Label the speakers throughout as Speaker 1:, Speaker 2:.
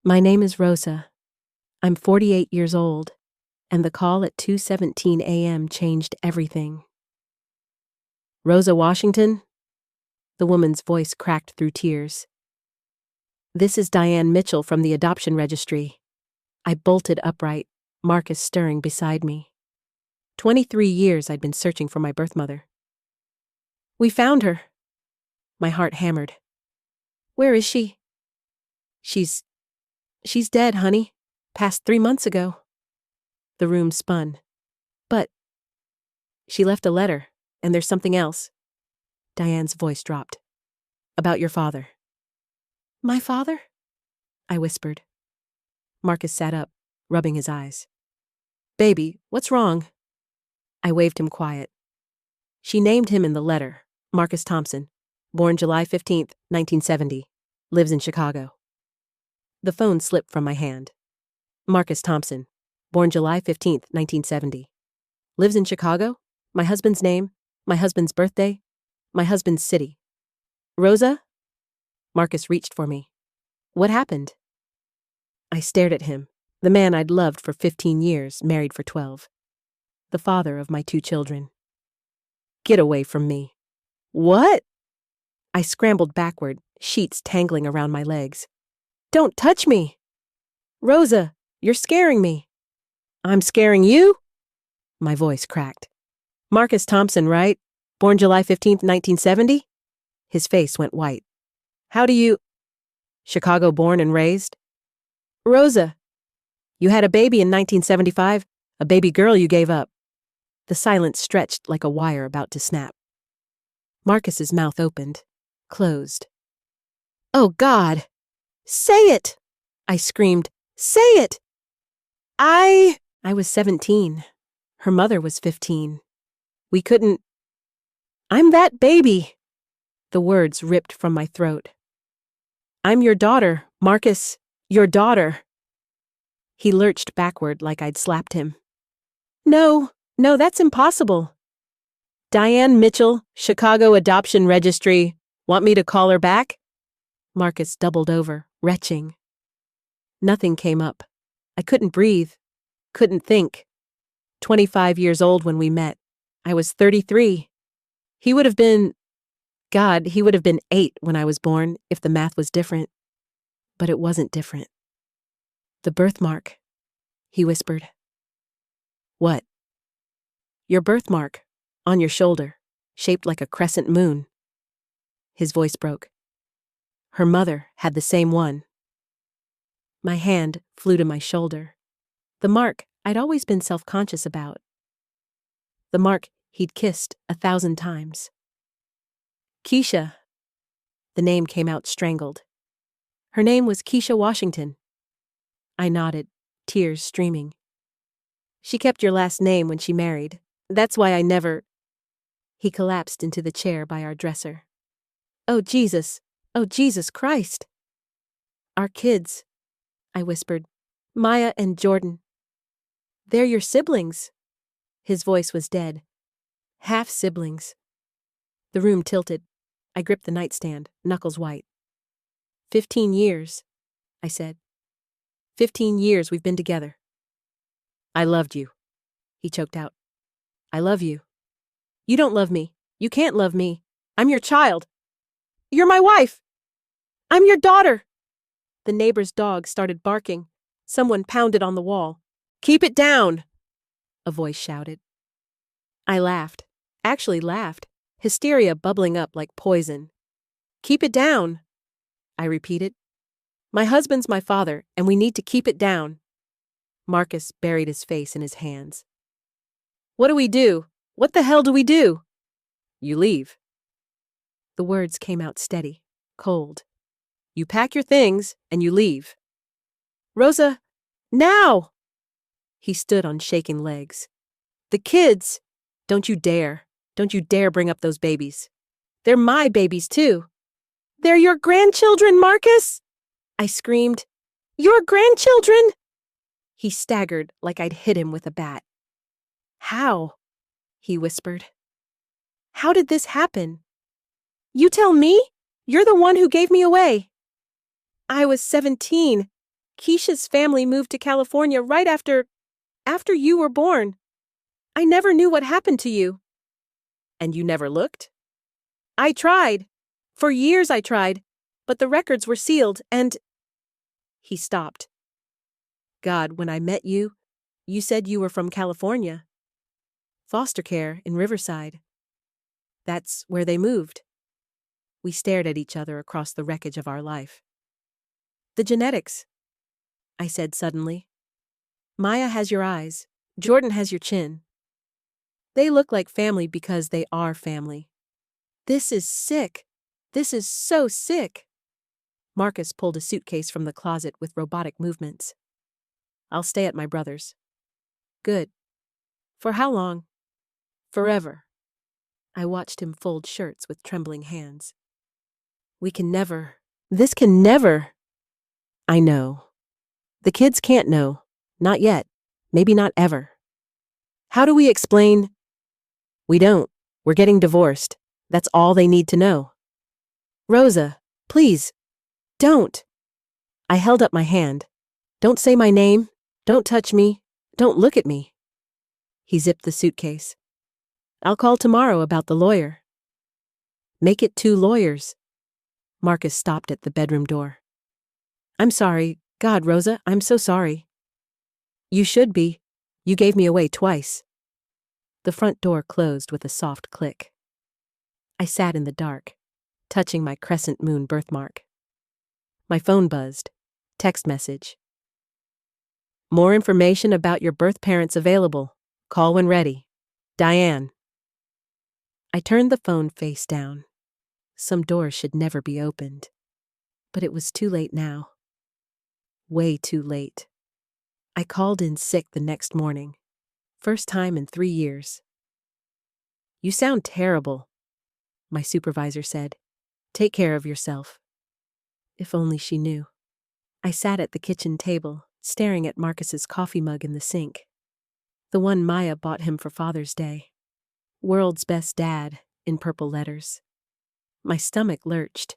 Speaker 1: My name is Rosa. I'm 48 years old, and the call at 2:17 a.m. changed everything. Rosa Washington? The woman's voice cracked through tears. This is Diane Mitchell from the adoption registry. I bolted upright, Marcus stirring beside me. 23 years I'd been searching for my birth mother. We found her. My heart hammered. Where is she? She's dead, honey. Passed 3 months ago. The room spun. But she left a letter, and there's something else. Diane's voice dropped. About your father. My father? I whispered. Marcus sat up, rubbing his eyes. Baby, what's wrong? I waved him quiet. She named him in the letter, Marcus Thompson, born July 15th, 1970, lives in Chicago. The phone slipped from my hand. Marcus Thompson, born July 15th, 1970. Lives in Chicago? My husband's name? My husband's birthday? My husband's city. Rosa? Marcus reached for me. What happened? I stared at him, the man I'd loved for 15 years, married for 12. The father of my 2 children. Get away from me. What? I scrambled backward, sheets tangling around my legs. Don't touch me! Rosa, you're scaring me. I'm scaring you? My voice cracked. Marcus Thompson, right? Born July 15th, 1970? His face went white. How do you... Chicago born and raised? Rosa, you had a baby in 1975, a baby girl you gave up. The silence stretched like a wire about to snap. Marcus's mouth opened, closed. Oh, God! Say it! I screamed. Say it! I was 17. Her mother was 15. We couldn't... I'm that baby! The words ripped from my throat. I'm your daughter, Marcus, your daughter. He lurched backward like I'd slapped him. No, that's impossible. Diane Mitchell, Chicago Adoption Registry. Want me to call her back? Marcus doubled over, retching. Nothing came up. I couldn't breathe, couldn't think. 25 years old when we met. I was 33. He would have been 8 when I was born if the math was different. But it wasn't different. The birthmark, he whispered. What? Your birthmark, on your shoulder, shaped like a crescent moon. His voice broke. Her mother had the same one. My hand flew to my shoulder. The mark I'd always been self-conscious about. The mark he'd kissed 1,000 times. Keisha. The name came out strangled. Her name was Keisha Washington. I nodded, tears streaming. She kept your last name when she married. That's why I never... He collapsed into the chair by our dresser. Oh, Jesus Christ. Our kids, I whispered. Maya and Jordan. They're your siblings. His voice was dead. Half siblings. The room tilted. I gripped the nightstand, knuckles white. 15 years, I said. 15 years we've been together. I loved you, he choked out. I love you. You don't love me. You can't love me. I'm your child. You're my wife. I'm your daughter. The neighbor's dog started barking. Someone pounded on the wall. Keep it down, a voice shouted. I laughed, actually laughed, hysteria bubbling up like poison. Keep it down, I repeated. My husband's my father, and we need to keep it down. Marcus buried his face in his hands. What do we do? What the hell do we do? You leave. The words came out steady, cold. You pack your things, and you leave. Rosa, now! He stood on shaking legs. The kids! Don't you dare bring up those babies. They're my babies, too. They're your grandchildren, Marcus! I screamed. Your grandchildren? He staggered like I'd hit him with a bat. How? He whispered. How did this happen? You tell me? You're the one who gave me away. I was 17. Keisha's family moved to California right after you were born. I never knew what happened to you. And you never looked? I tried. For years I tried, but the records were sealed and... He stopped. God, when I met you, you said you were from California. Foster care in Riverside. That's where they moved. We stared at each other across the wreckage of our life. The genetics, I said suddenly. Maya has your eyes. Jordan has your chin. They look like family because they are family. This is sick. This is so sick. Marcus pulled a suitcase from the closet with robotic movements. I'll stay at my brother's. Good. For how long? Forever. I watched him fold shirts with trembling hands. We can never. This can never. I know. The kids can't know. Not yet. Maybe not ever. How do we explain? We don't. We're getting divorced. That's all they need to know. Rosa, please. Don't. I held up my hand. Don't say my name. Don't touch me. Don't look at me. He zipped the suitcase. I'll call tomorrow about the lawyer. Make it 2 lawyers. Marcus stopped at the bedroom door. I'm sorry. God, Rosa, I'm so sorry. You should be. You gave me away twice. The front door closed with a soft click. I sat in the dark, touching my crescent moon birthmark. My phone buzzed. Text message. More information about your birth parents available. Call when ready. Diane. I turned the phone face down. Some doors should never be opened. But it was too late now. Way too late. I called in sick the next morning. First time in 3 years. You sound terrible, my supervisor said. Take care of yourself. If only she knew. I sat at the kitchen table, staring at Marcus's coffee mug in the sink. The one Maya bought him for Father's Day. World's best dad, in purple letters. My stomach lurched.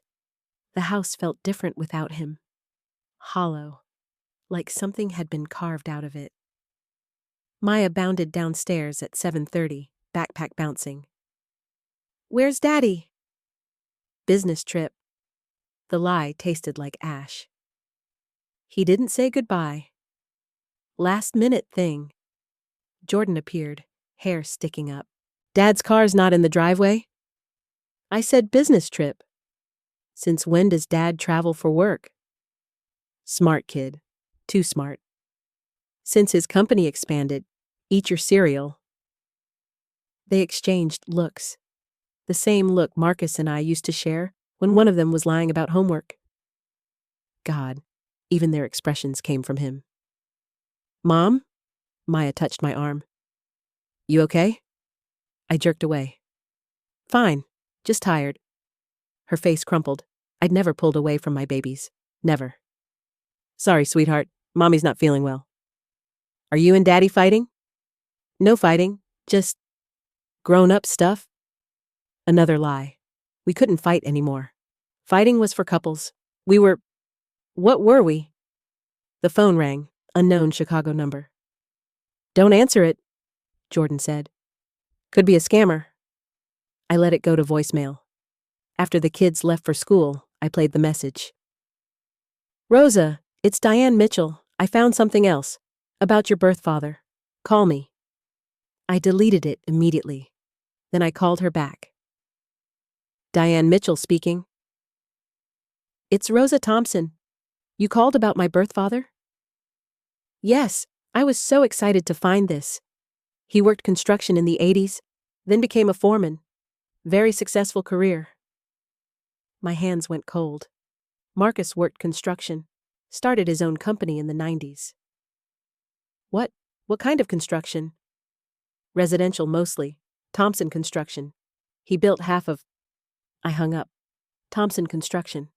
Speaker 1: The house felt different without him. Hollow, like something had been carved out of it. Maya bounded downstairs at 7:30, backpack bouncing. Where's Daddy? Business trip. The lie tasted like ash. He didn't say goodbye. Last minute thing. Jordan appeared, hair sticking up. Dad's car's not in the driveway? I said business trip. Since when does Dad travel for work? Smart kid. Too smart. Since his company expanded. Eat your cereal. They exchanged looks. The same look Marcus and I used to share when one of them was lying about homework. God, even their expressions came from him. Mom? Maya touched my arm. You okay? I jerked away. Fine, just tired. Her face crumpled. I'd never pulled away from my babies. Never. Sorry, sweetheart. Mommy's not feeling well. Are you and Daddy fighting? No fighting, just grown-up stuff. Another lie. We couldn't fight anymore. Fighting was for couples. What were we? The phone rang, unknown Chicago number. Don't answer it, Jordan said. Could be a scammer. I let it go to voicemail. After the kids left for school, I played the message. Rosa, it's Diane Mitchell. I found something else. About your birth father. Call me. I deleted it immediately. Then I called her back. Diane Mitchell speaking. It's Rosa Thompson. You called about my birth father? Yes, I was so excited to find this. He worked construction in the 80s, then became a foreman. Very successful career. My hands went cold. Marcus worked construction, started his own company in the 90s. What kind of construction? Residential mostly. Thompson Construction. He built half of... I hung up. Thompson Construction.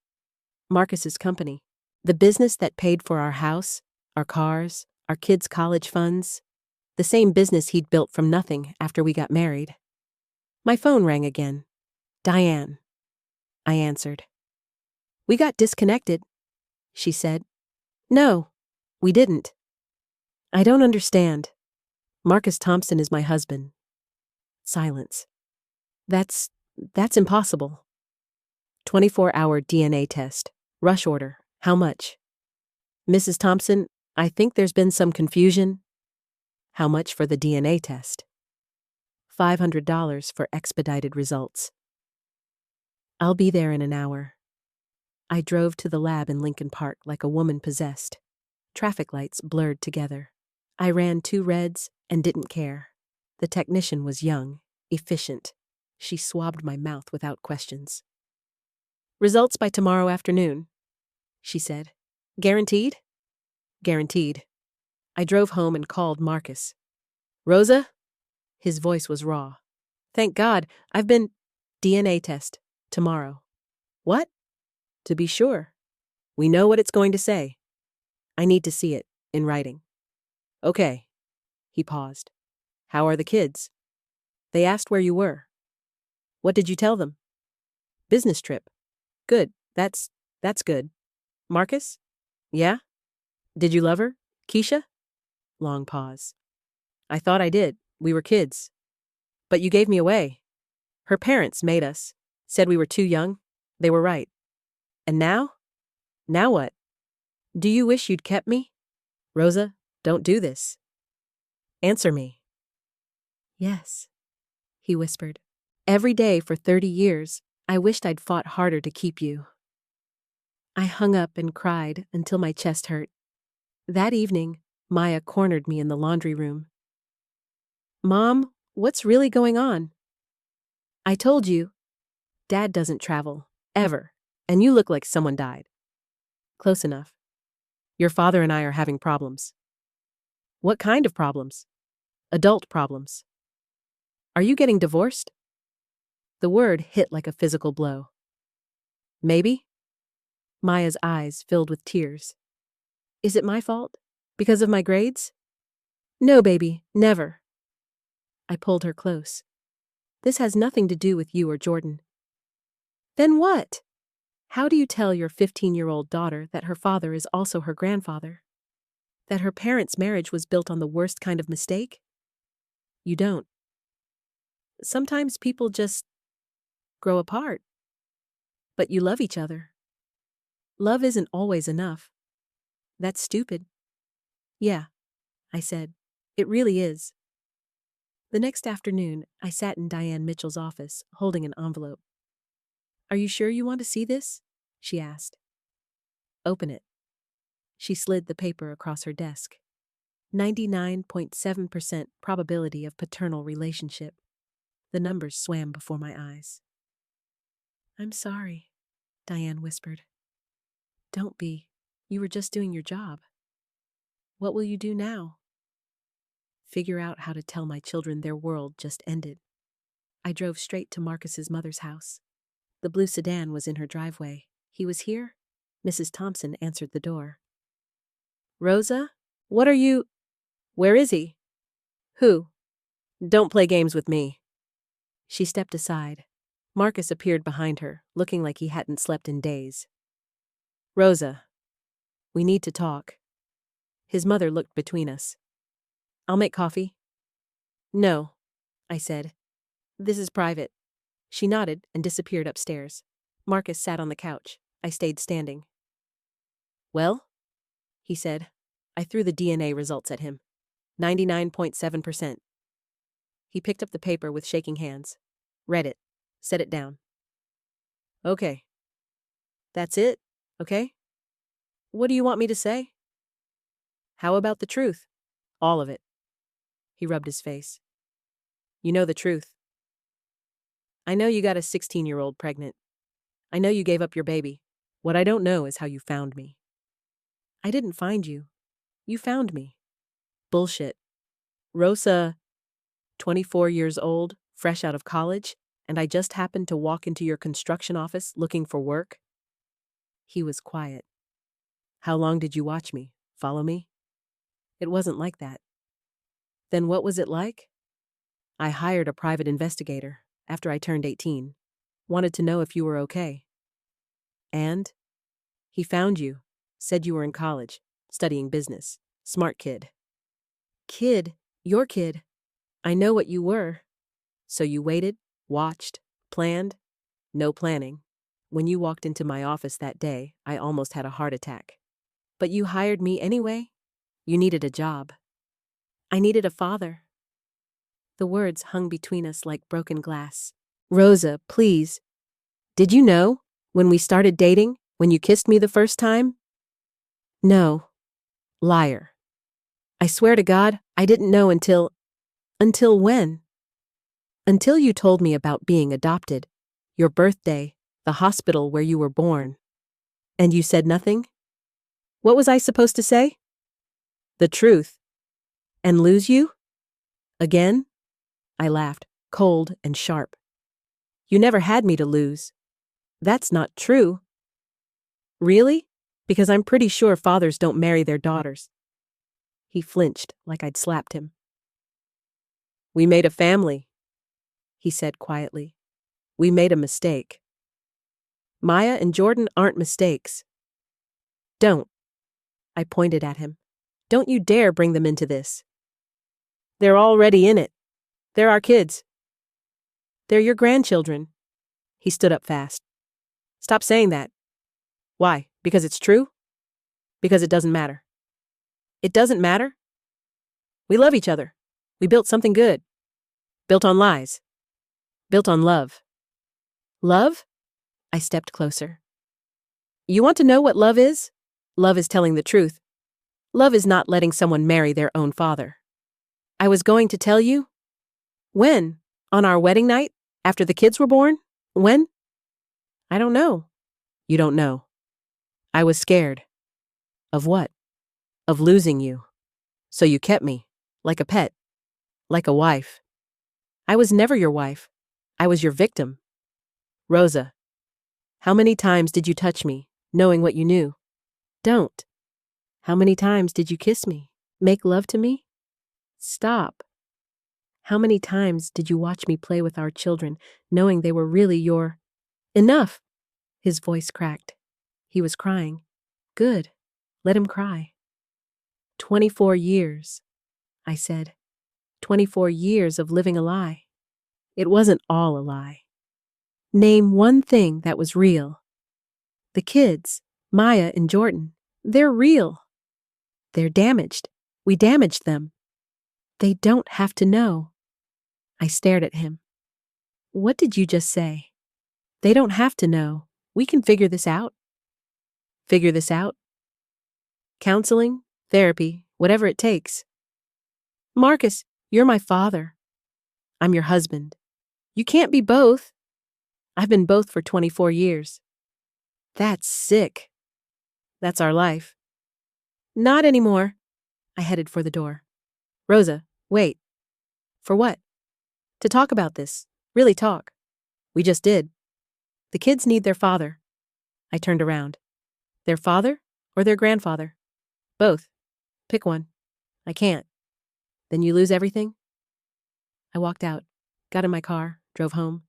Speaker 1: Marcus's company. The business that paid for our house, our cars, our kids' college funds. The same business he'd built from nothing after we got married. My phone rang again. Diane. I answered. We got disconnected, she said. No, We didn't. I don't understand. Marcus Thompson is my husband. Silence. That's impossible. 24-hour DNA test. Rush order. How much? Mrs. Thompson, I think there's been some confusion. How much for the DNA test? $500 for expedited results. I'll be there in an hour. I drove to the lab in Lincoln Park like a woman possessed. Traffic lights blurred together. I ran 2 reds and didn't care. The technician was young, efficient. She swabbed my mouth without questions. Results by tomorrow afternoon, she said. Guaranteed? Guaranteed. I drove home and called Marcus. Rosa? His voice was raw. Thank God, I've been... DNA test. Tomorrow. What? To be sure. We know what it's going to say. I need to see it, in writing. Okay. He paused. How are the kids? They asked where you were. What did you tell them? Business trip. Good. That's good. Marcus? Yeah? Did you love her? Keisha? Long pause. I thought I did. We were kids. But you gave me away. Her parents made us. Said we were too young. They were right. And now? Now what? Do you wish you'd kept me? Rosa, don't do this. Answer me. Yes, he whispered. Every day for 30 years, I wished I'd fought harder to keep you. I hung up and cried until my chest hurt. That evening, Maya cornered me in the laundry room. Mom, what's really going on? I told you. Dad doesn't travel, ever, and you look like someone died. Close enough. Your father and I are having problems. What kind of problems? Adult problems. Are you getting divorced? The word hit like a physical blow. Maybe? Maya's eyes filled with tears. Is it my fault? Because of my grades? No, baby, never. I pulled her close. This has nothing to do with you or Jordan. Then what? How do you tell your 15-year-old daughter that her father is also her grandfather? That her parents' marriage was built on the worst kind of mistake? You don't. Sometimes people just grow apart. But you love each other. Love isn't always enough. That's stupid. Yeah, I said. It really is. The next afternoon, I sat in Diane Mitchell's office, holding an envelope. Are you sure you want to see this? She asked. Open it. She slid the paper across her desk. 99.7% probability of paternal relationship. The numbers swam before my eyes. I'm sorry, Diane whispered. Don't be. You were just doing your job. What will you do now? Figure out how to tell my children their world just ended. I drove straight to Marcus's mother's house. The blue sedan was in her driveway. He was here? Mrs. Thompson answered the door. Rosa? What are you... Where is he? Who? Don't play games with me. She stepped aside. Marcus appeared behind her, looking like he hadn't slept in days. Rosa, we need to talk. His mother looked between us. I'll make coffee. No, I said. This is private. She nodded and disappeared upstairs. Marcus sat on the couch. I stayed standing. Well? He said. I threw the DNA results at him. 99.7%. He picked up the paper with shaking hands. Read it. Set it down. Okay. That's it? Okay? What do you want me to say? How about the truth? All of it. He rubbed his face. You know the truth. I know you got a 16-year-old pregnant. I know you gave up your baby. What I don't know is how you found me. I didn't find you. You found me. Bullshit. Rosa, 24 years old, fresh out of college, and I just happened to walk into your construction office looking for work? He was quiet. How long did you watch me? Follow me? It wasn't like that. Then what was it like? I hired a private investigator after I turned 18. Wanted to know if you were okay. And? He found you. Said you were in college. studying business. Smart kid. Kid, your kid. I know what you were. So you waited, watched, planned? No planning. When you walked into my office that day, I almost had a heart attack. But you hired me anyway. You needed a job. I needed a father. The words hung between us like broken glass. Rosa, please. Did you know, when we started dating, when you kissed me the first time? No. Liar. I swear to God, I didn't know until when? Until you told me about being adopted, your birthday, the hospital where you were born. And you said nothing? What was I supposed to say? The truth. And lose you? Again? I laughed, cold and sharp. You never had me to lose. That's not true. Really? Because I'm pretty sure fathers don't marry their daughters. He flinched like I'd slapped him. We made a family, he said quietly. We made a mistake. Maya and Jordan aren't mistakes. Don't. I pointed at him. Don't you dare bring them into this. They're already in it. They're our kids. They're your grandchildren. He stood up fast. Stop saying that. Why? Because it's true? Because it doesn't matter. It doesn't matter? We love each other. We built something good. Built on lies. Built on love. Love? I stepped closer. You want to know what love is? Love is telling the truth. Love is not letting someone marry their own father. I was going to tell you. When? On our wedding night? After the kids were born? When? I don't know. You don't know. I was scared. Of what? Of losing you. So you kept me. Like a pet. Like a wife. I was never your wife. I was your victim. Rosa. How many times did you touch me, knowing what you knew? Don't. How many times did you kiss me? Make love to me? Stop. How many times did you watch me play with our children, knowing they were really your... Enough! His voice cracked. He was crying. Good. Let him cry. 24 years, I said. 24 years of living a lie. It wasn't all a lie. Name one thing that was real. The kids, Maya and Jordan, they're real. They're damaged. We damaged them. They don't have to know. I stared at him. What did you just say? They don't have to know. We can figure this out. Figure this out? Counseling, therapy, whatever it takes. Marcus, you're my father. I'm your husband. You can't be both. I've been both for 24 years. That's sick. That's our life. Not anymore. I headed for the door. Rosa, wait. For what? To talk about this. Really talk. We just did. The kids need their father. I turned around. Their father or their grandfather? Both. Pick one. I can't. Then you lose everything? I walked out, got in my car, drove home.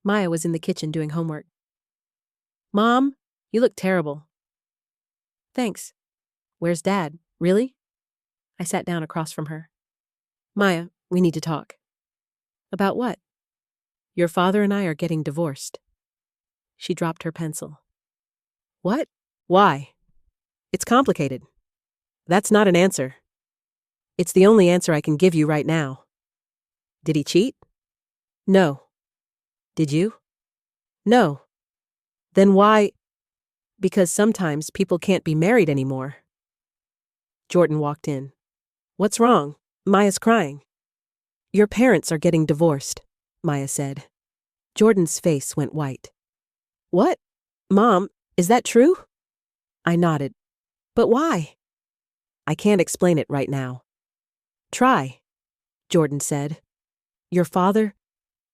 Speaker 1: Maya was in the kitchen doing homework. Mom, you look terrible. Thanks. Where's Dad? Really? I sat down across from her. Maya, we need to talk. About what? Your father and I are getting divorced. She dropped her pencil. What? Why? It's complicated. That's not an answer. It's the only answer I can give you right now. Did he cheat? No. Did you? No. Then why? Because sometimes people can't be married anymore. Jordan walked in. What's wrong? Maya's crying. Your parents are getting divorced, Maya said. Jordan's face went white. What? Mom, is that true? I nodded. But why? I can't explain it right now. Try, Jordan said. Your father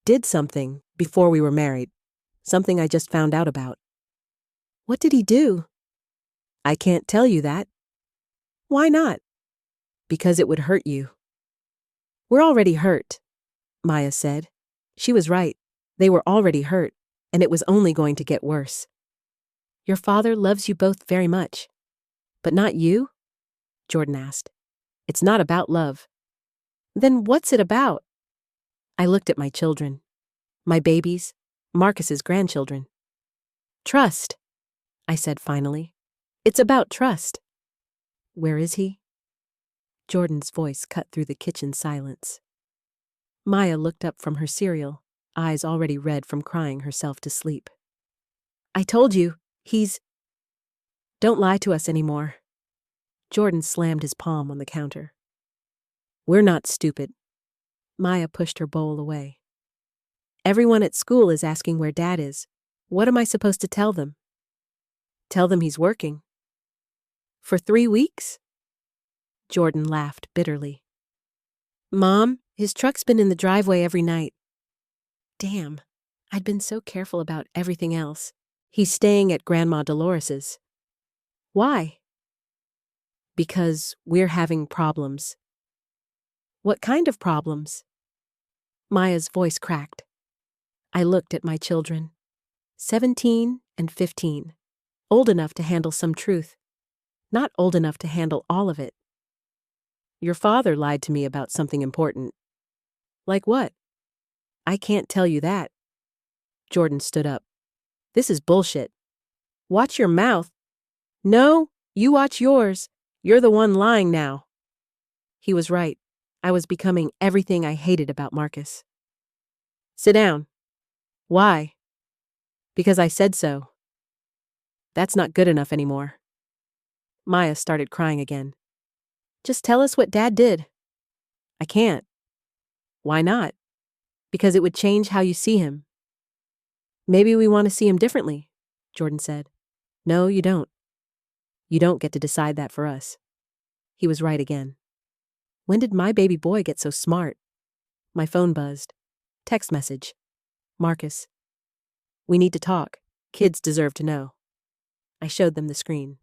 Speaker 1: did something before we were married. Something I just found out about. What did he do? I can't tell you that. Why not? Because it would hurt you. We're already hurt, Maya said. She was right. They were already hurt, and it was only going to get worse. Your father loves you both very much. But not you? Jordan asked. It's not about love. Then what's it about? I looked at my children. My babies, Marcus's grandchildren. Trust, I said finally. It's about trust. Where is he? Jordan's voice cut through the kitchen silence. Maya looked up from her cereal, eyes already red from crying herself to sleep. I told you, Don't lie to us anymore. Jordan slammed his palm on the counter. We're not stupid. Maya pushed her bowl away. Everyone at school is asking where Dad is. What am I supposed to tell them? Tell them he's working. For 3 weeks? Jordan laughed bitterly. Mom, his truck's been in the driveway every night. Damn, I'd been so careful about everything else. He's staying at Grandma Dolores's. Why? Because we're having problems. What kind of problems? Maya's voice cracked. I looked at my children. 17 and 15. Old enough to handle some truth. Not old enough to handle all of it. Your father lied to me about something important. Like what? I can't tell you that. Jordan stood up. This is bullshit. Watch your mouth. No, you watch yours. You're the one lying now. He was right. I was becoming everything I hated about Marcus. Sit down. Why? Because I said so. That's not good enough anymore. Maya started crying again. Just tell us what Dad did. I can't. Why not? Because it would change how you see him. Maybe we want to see him differently, Jordan said. No, you don't. You don't get to decide that for us. He was right again. When did my baby boy get so smart? My phone buzzed. Text message. Marcus. We need to talk. Kids deserve to know. I showed them the screen.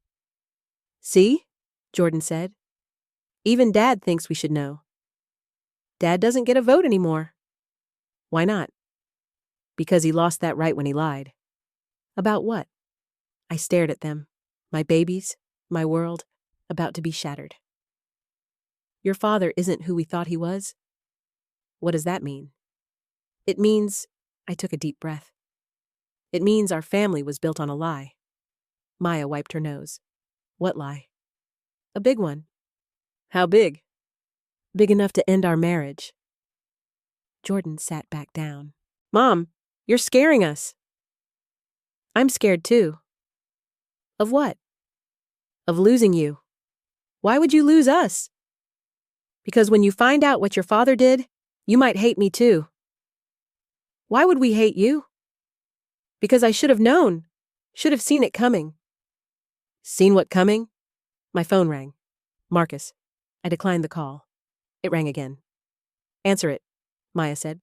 Speaker 1: See? Jordan said. Even Dad thinks we should know. Dad doesn't get a vote anymore. Why not? Because he lost that right when he lied. About what? I stared at them. My babies, my world, about to be shattered. Your father isn't who we thought he was. What does that mean? It means, I took a deep breath. It means our family was built on a lie. Maya wiped her nose. What lie? A big one. How big? Big enough to end our marriage. Jordan sat back down. Mom, you're scaring us. I'm scared too. Of what? Of losing you. Why would you lose us? Because when you find out what your father did, you might hate me too. Why would we hate you? Because I should have known. Should have seen it coming. Seen what coming? My phone rang. Marcus. I declined the call. It rang again. Answer it, Maya said.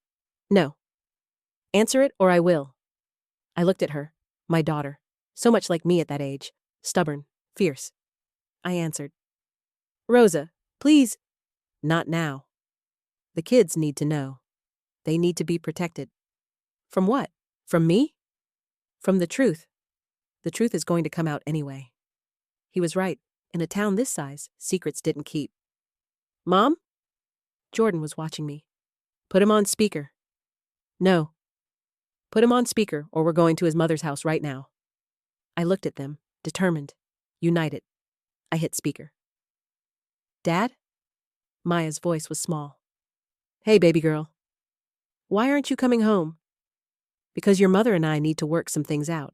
Speaker 1: No. Answer it or I will. I looked at her, my daughter, so much like me at that age, stubborn, fierce. I answered. Rosa, please. Not now. The kids need to know. They need to be protected. From what? From me? From the truth. The truth is going to come out anyway. He was right. In a town this size, secrets didn't keep. Mom? Jordan was watching me. Put him on speaker. No. Put him on speaker or we're going to his mother's house right now. I looked at them, determined, united. I hit speaker. Dad? Maya's voice was small. Hey, baby girl. Why aren't you coming home? Because your mother and I need to work some things out.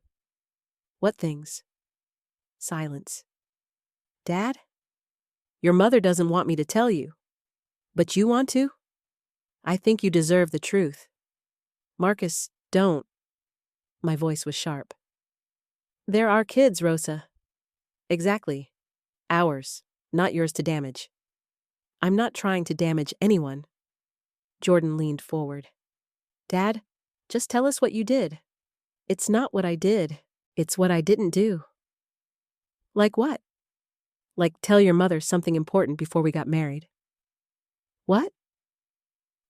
Speaker 1: What things? Silence. Dad? Your mother doesn't want me to tell you. But you want to? I think you deserve the truth. Marcus, don't. My voice was sharp. There are kids, Rosa. Exactly. Ours, not yours to damage. I'm not trying to damage anyone. Jordan leaned forward. Dad, just tell us what you did. It's not what I did. It's what I didn't do. Like what? Like tell your mother something important before we got married. What?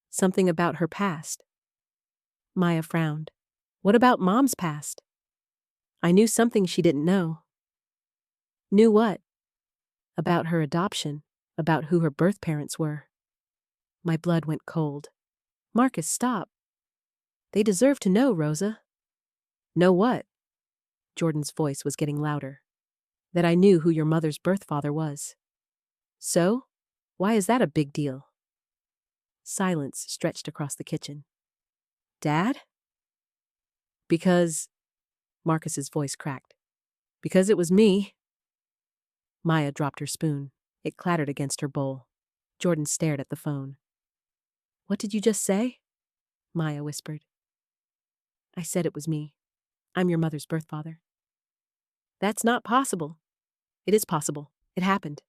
Speaker 1: Something about her past. Maya frowned. What about Mom's past? I knew something she didn't know. Knew what? about her adoption, about who her birth parents were. My blood went cold. Marcus, stop. They deserve to know, Rosa. Know what? Jordan's voice was getting louder. That I knew who your mother's birth father was. So? Why is that a big deal? Silence stretched across the kitchen. Dad? Because... Marcus's voice cracked. Because it was me. Maya dropped her spoon. It clattered against her bowl. Jordan stared at the phone. What did you just say? Maya whispered. I said it was me. I'm your mother's birth father. That's not possible. It is possible. It happened.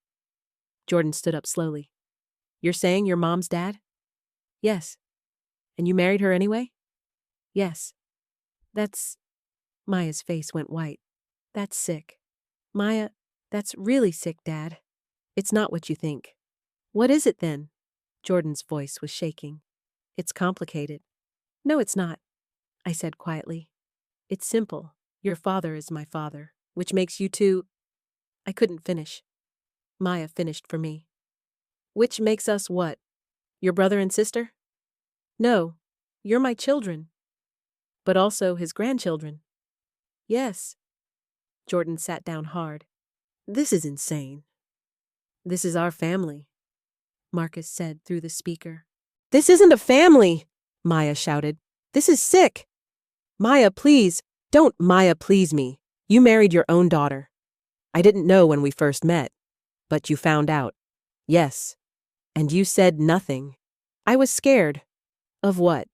Speaker 1: Jordan stood up slowly. You're saying you're mom's dad? Yes. And you married her anyway? Yes. That's... Maya's face went white. That's sick. Maya, that's really sick, Dad. It's not what you think. What is it then? Jordan's voice was shaking. It's complicated. No, it's not, I said quietly. It's simple. Your father is my father, which makes you two... I couldn't finish. Maya finished for me. Which makes us what? Your brother and sister? No, you're my children. But also his grandchildren. Yes. Jordan sat down hard. This is insane. This is our family, Marcus said through the speaker. This isn't a family, Maya shouted. This is sick. Maya, please. Don't Maya please me. You married your own daughter. I didn't know when we first met, but you found out. Yes. And you said nothing. I was scared. Of what?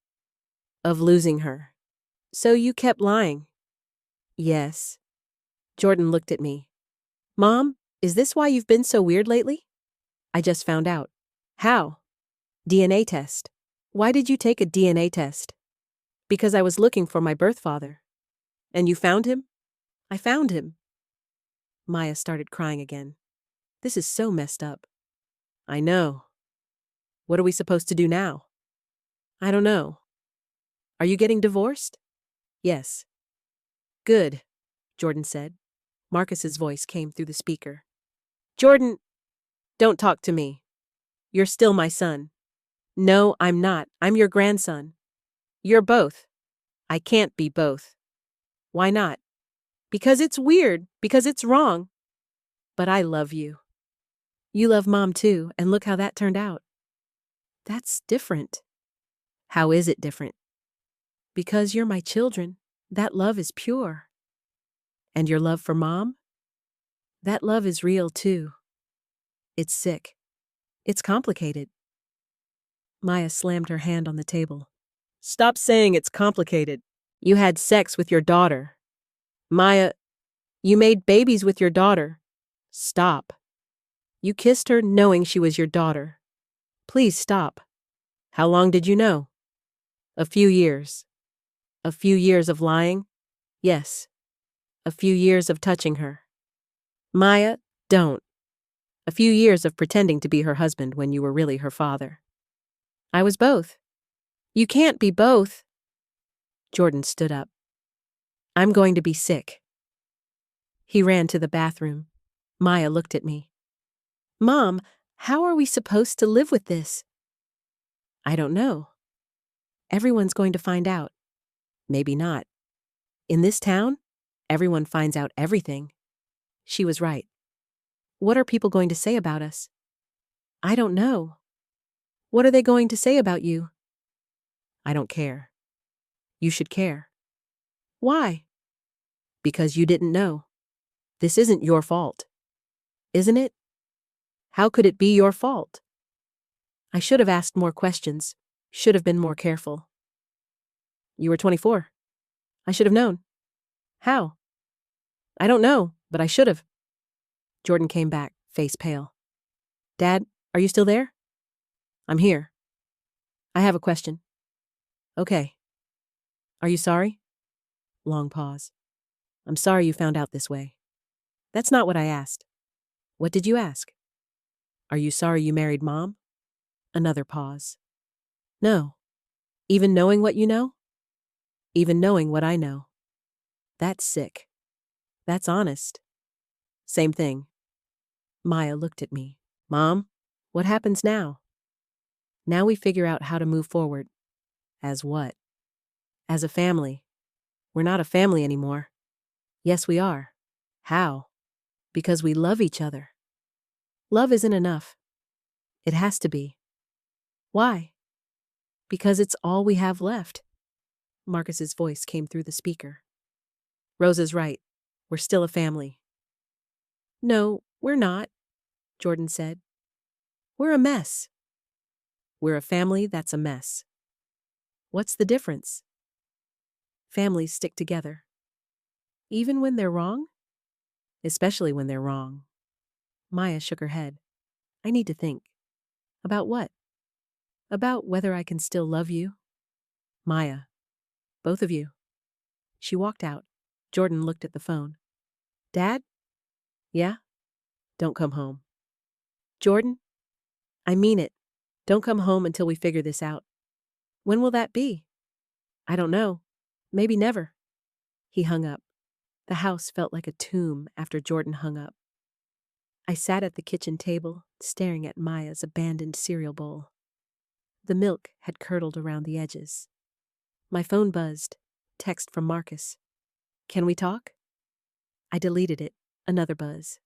Speaker 1: Of losing her. So you kept lying. Yes. Jordan looked at me. Mom, is this why you've been so weird lately? I just found out. How? DNA test. Why did you take a DNA test? Because I was looking for my birth father. And you found him? I found him. Maya started crying again. This is so messed up. I know. What are we supposed to do now? I don't know. Are you getting divorced? Yes. Good, Jordan said. Marcus's voice came through the speaker. Jordan, don't talk to me. You're still my son. No, I'm not. I'm your grandson. You're both. I can't be both. Why not? Because it's weird. Because it's wrong. But I love you. You love Mom too, and look how that turned out. That's different. How is it different? Because you're my children. That love is pure. And your love for Mom? That love is real too. It's sick. It's complicated. Maya slammed her hand on the table. Stop saying it's complicated. You had sex with your daughter. Maya, you made babies with your daughter. Stop. You kissed her knowing she was your daughter. Please stop. How long did you know? A few years. A few years of lying? Yes. A few years of touching her. Maya, don't. A few years of pretending to be her husband when you were really her father. I was both. You can't be both. Jordan stood up. I'm going to be sick. He ran to the bathroom. Maya looked at me. Mom, how are we supposed to live with this? I don't know. Everyone's going to find out. Maybe not. In this town, everyone finds out everything. She was right. What are people going to say about us? I don't know. What are they going to say about you? I don't care. You should care. Why? Because you didn't know. This isn't your fault. Isn't it? How could it be your fault? I should have asked more questions, should have been more careful. You were 24. I should have known. How? I don't know, but I should have. Jordan came back, face pale. Dad, are you still there? I'm here. I have a question. Okay. Are you sorry? Long pause. I'm sorry you found out this way. That's not what I asked. What did you ask? Are you sorry you married Mom? Another pause. No. Even knowing what you know? Even knowing what I know. That's sick. That's honest. Same thing. Maya looked at me. Mom, what happens now? Now we figure out how to move forward. As what? As a family. We're not a family anymore. Yes, we are. How? Because we love each other. Love isn't enough. It has to be. Why? Because it's all we have left. Marcus's voice came through the speaker. Rosa's right. We're still a family. No, we're not, Jordan said. We're a mess. We're a family that's a mess. What's the difference? Families stick together. Even when they're wrong? Especially when they're wrong. Maya shook her head. I need to think. About what? About whether I can still love you? Maya. Both of you. She walked out. Jordan looked at the phone. Dad? Yeah? Don't come home. Jordan? I mean it. Don't come home until we figure this out. When will that be? I don't know. Maybe never. He hung up. The house felt like a tomb after Jordan hung up. I sat at the kitchen table, staring at Maya's abandoned cereal bowl. The milk had curdled around the edges. My phone buzzed. Text from Marcus. Can we talk? I deleted it. Another buzz.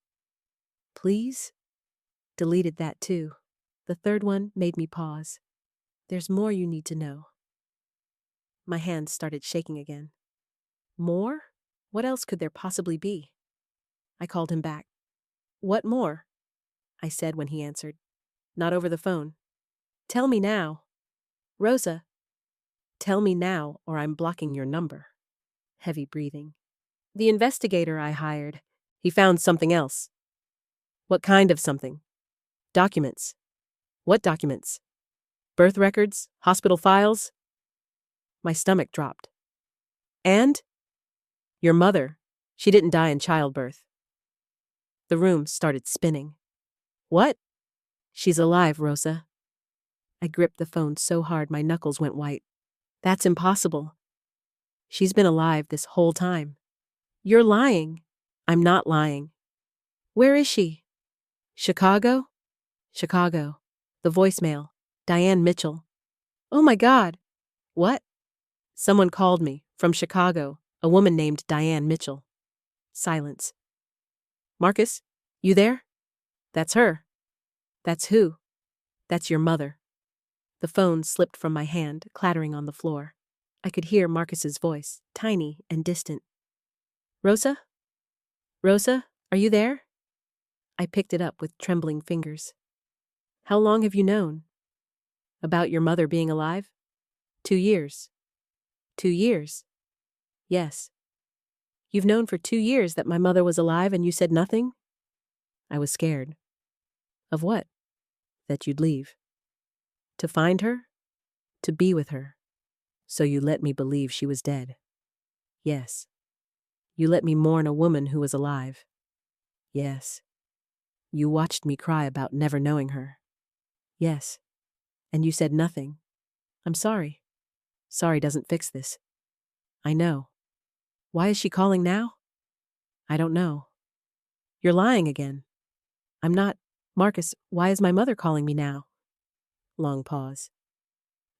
Speaker 1: Please? Deleted that too. The third one made me pause. There's more you need to know. My hands started shaking again. More? What else could there possibly be? I called him back. What more? I said when he answered. Not over the phone. Tell me now. Rosa. Tell me now or I'm blocking your number. Heavy breathing. The investigator I hired. He found something else. What kind of something? Documents. What documents? Birth records? Hospital files? My stomach dropped. And? Your mother. She didn't die in childbirth. The room started spinning. What? She's alive, Rosa. I gripped the phone so hard my knuckles went white. That's impossible. She's been alive this whole time. You're lying. I'm not lying. Where is she? Chicago? Chicago. The voicemail. Diane Mitchell. Oh my God. What? Someone called me, from Chicago, a woman named Diane Mitchell. Silence. Marcus, you there? That's her. That's who? That's your mother. The phone slipped from my hand, clattering on the floor. I could hear Marcus's voice, tiny and distant. Rosa? Rosa, are you there? I picked it up with trembling fingers. How long have you known? About your mother being alive? 2 years. 2 years? Yes. You've known for 2 years that my mother was alive and you said nothing? I was scared. Of what? That you'd leave. To find her? To be with her. So you let me believe she was dead. Yes. You let me mourn a woman who was alive. Yes. You watched me cry about never knowing her. Yes. And you said nothing. I'm sorry. Sorry doesn't fix this. I know. Why is she calling now? I don't know. You're lying again. I'm not. Marcus, why is my mother calling me now? Long pause.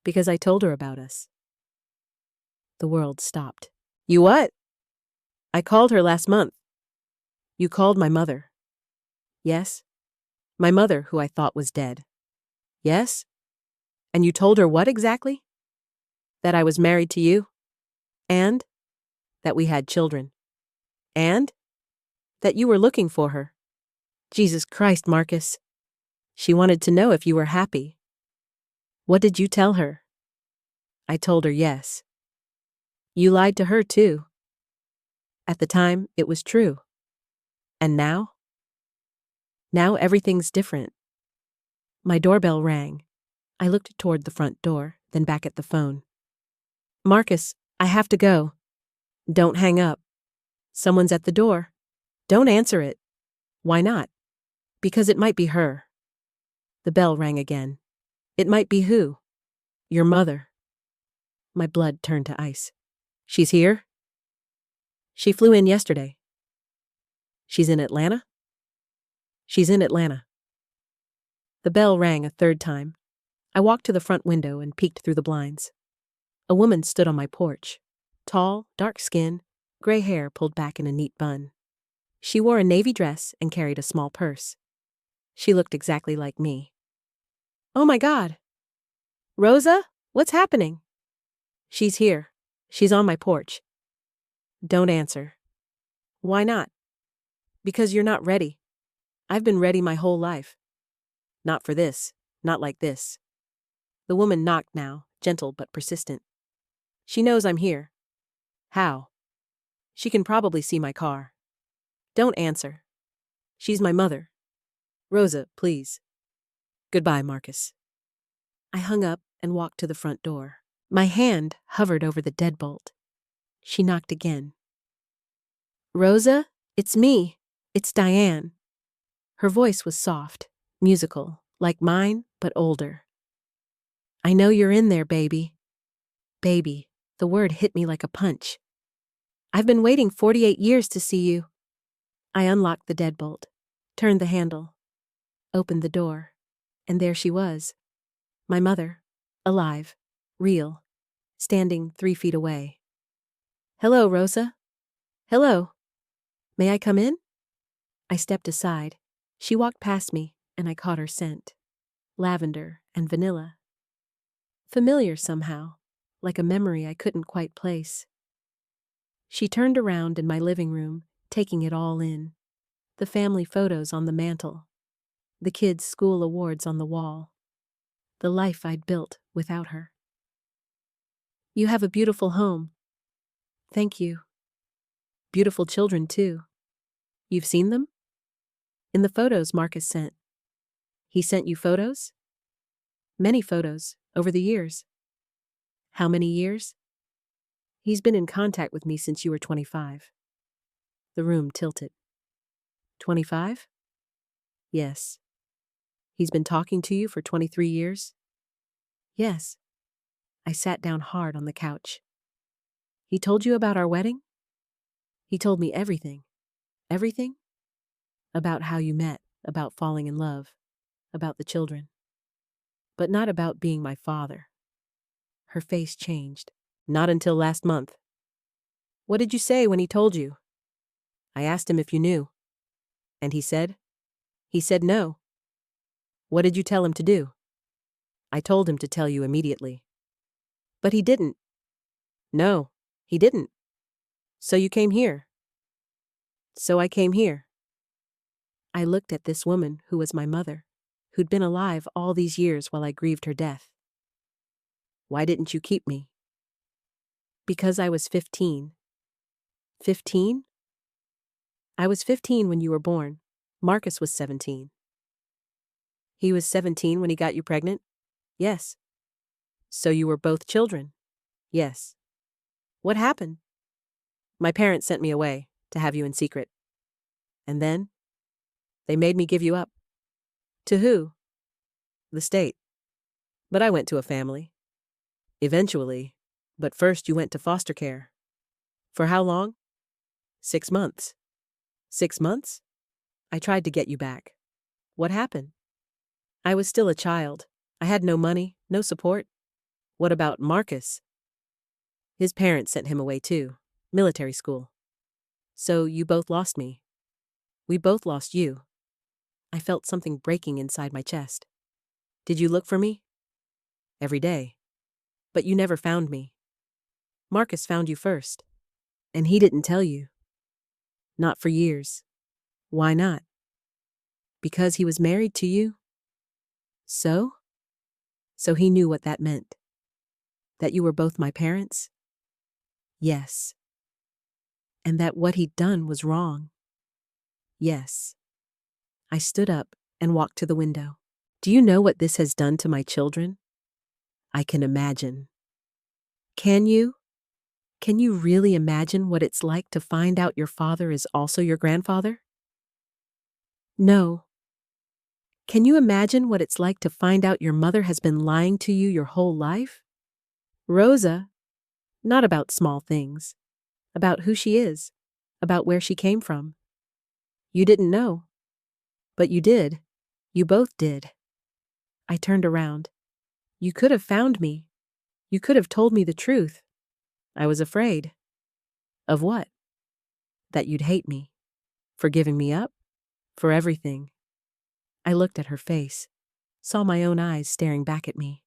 Speaker 1: Because I told her about us. The world stopped. You what? I called her last month. You called my mother. Yes. My mother, who I thought was dead. Yes? And you told her what exactly? That I was married to you? And? That we had children. And? That you were looking for her. Jesus Christ, Marcus. She wanted to know if you were happy. What did you tell her? I told her yes. You lied to her too. At the time, it was true. And now? Now everything's different. My doorbell rang. I looked toward the front door, then back at the phone. Marcus, I have to go. Don't hang up. Someone's at the door. Don't answer it. Why not? Because it might be her. The bell rang again. It might be who? Your mother. My blood turned to ice. She's here? She flew in yesterday. She's in Atlanta? She's in Atlanta. The bell rang a third time. I walked to the front window and peeked through the blinds. A woman stood on my porch. Tall, dark skin, gray hair pulled back in a neat bun. She wore a navy dress and carried a small purse. She looked exactly like me. Oh my God! Rosa, what's happening? She's here. She's on my porch. Don't answer. Why not? Because you're not ready. I've been ready my whole life. Not for this, not like this. The woman knocked now, gentle but persistent. She knows I'm here. How? She can probably see my car. Don't answer. She's my mother. Rosa, please. Goodbye, Marcus. I hung up and walked to the front door. My hand hovered over the deadbolt. She knocked again. Rosa, it's me. It's Diane. Her voice was soft, musical, like mine, but older. I know you're in there, baby. Baby, the word hit me like a punch. I've been waiting 48 years to see you. I unlocked the deadbolt, turned the handle, opened the door, and there she was. My mother, alive, real, standing 3 feet away. Hello, Rosa. Hello. May I come in? I stepped aside. She walked past me, and I caught her scent. Lavender and vanilla. Familiar somehow, like a memory I couldn't quite place. She turned around in my living room, taking it all in. The family photos on the mantel. The kids' school awards on the wall. The life I'd built without her. You have a beautiful home. Thank you. Beautiful children, too. You've seen them? In the photos Marcus sent. He sent you photos? Many photos, over the years. How many years? He's been in contact with me since you were 25. The room tilted. 25? Yes. He's been talking to you for 23 years? Yes. I sat down hard on the couch. He told you about our wedding? He told me everything. Everything? About how you met, about falling in love, about the children. But not about being my father. Her face changed. Not until last month. What did you say when he told you? I asked him if you knew. And he said? He said no. What did you tell him to do? I told him to tell you immediately. But he didn't. No, he didn't. So you came here. So I came here. I looked at this woman who was my mother, who'd been alive all these years while I grieved her death. Why didn't you keep me? Because I was 15. 15? I was 15 when you were born. Marcus was 17. He was 17 when he got you pregnant? Yes. So you were both children? Yes. What happened? My parents sent me away to have you in secret. And then? They made me give you up. To who? The state. But I went to a family. Eventually. But first you went to foster care. For how long? 6 months. 6 months? I tried to get you back. What happened? I was still a child. I had no money, no support. What about Marcus? His parents sent him away too. Military school. So you both lost me. We both lost you. I felt something breaking inside my chest. Did you look for me? Every day. But you never found me. Marcus found you first. And he didn't tell you. Not for years. Why not? Because he was married to you? So? So he knew what that meant. That you were both my parents? Yes. And that what he'd done was wrong? Yes. I stood up and walked to the window. Do you know what this has done to my children? I can imagine. Can you? Can you really imagine what it's like to find out your father is also your grandfather? No. Can you imagine what it's like to find out your mother has been lying to you your whole life? Rosa, not about small things, about who she is, about where she came from. You didn't know. But you did. You both did. I turned around. You could have found me. You could have told me the truth. I was afraid. Of what? That you'd hate me. For giving me up? For everything. I looked at her face, saw my own eyes staring back at me.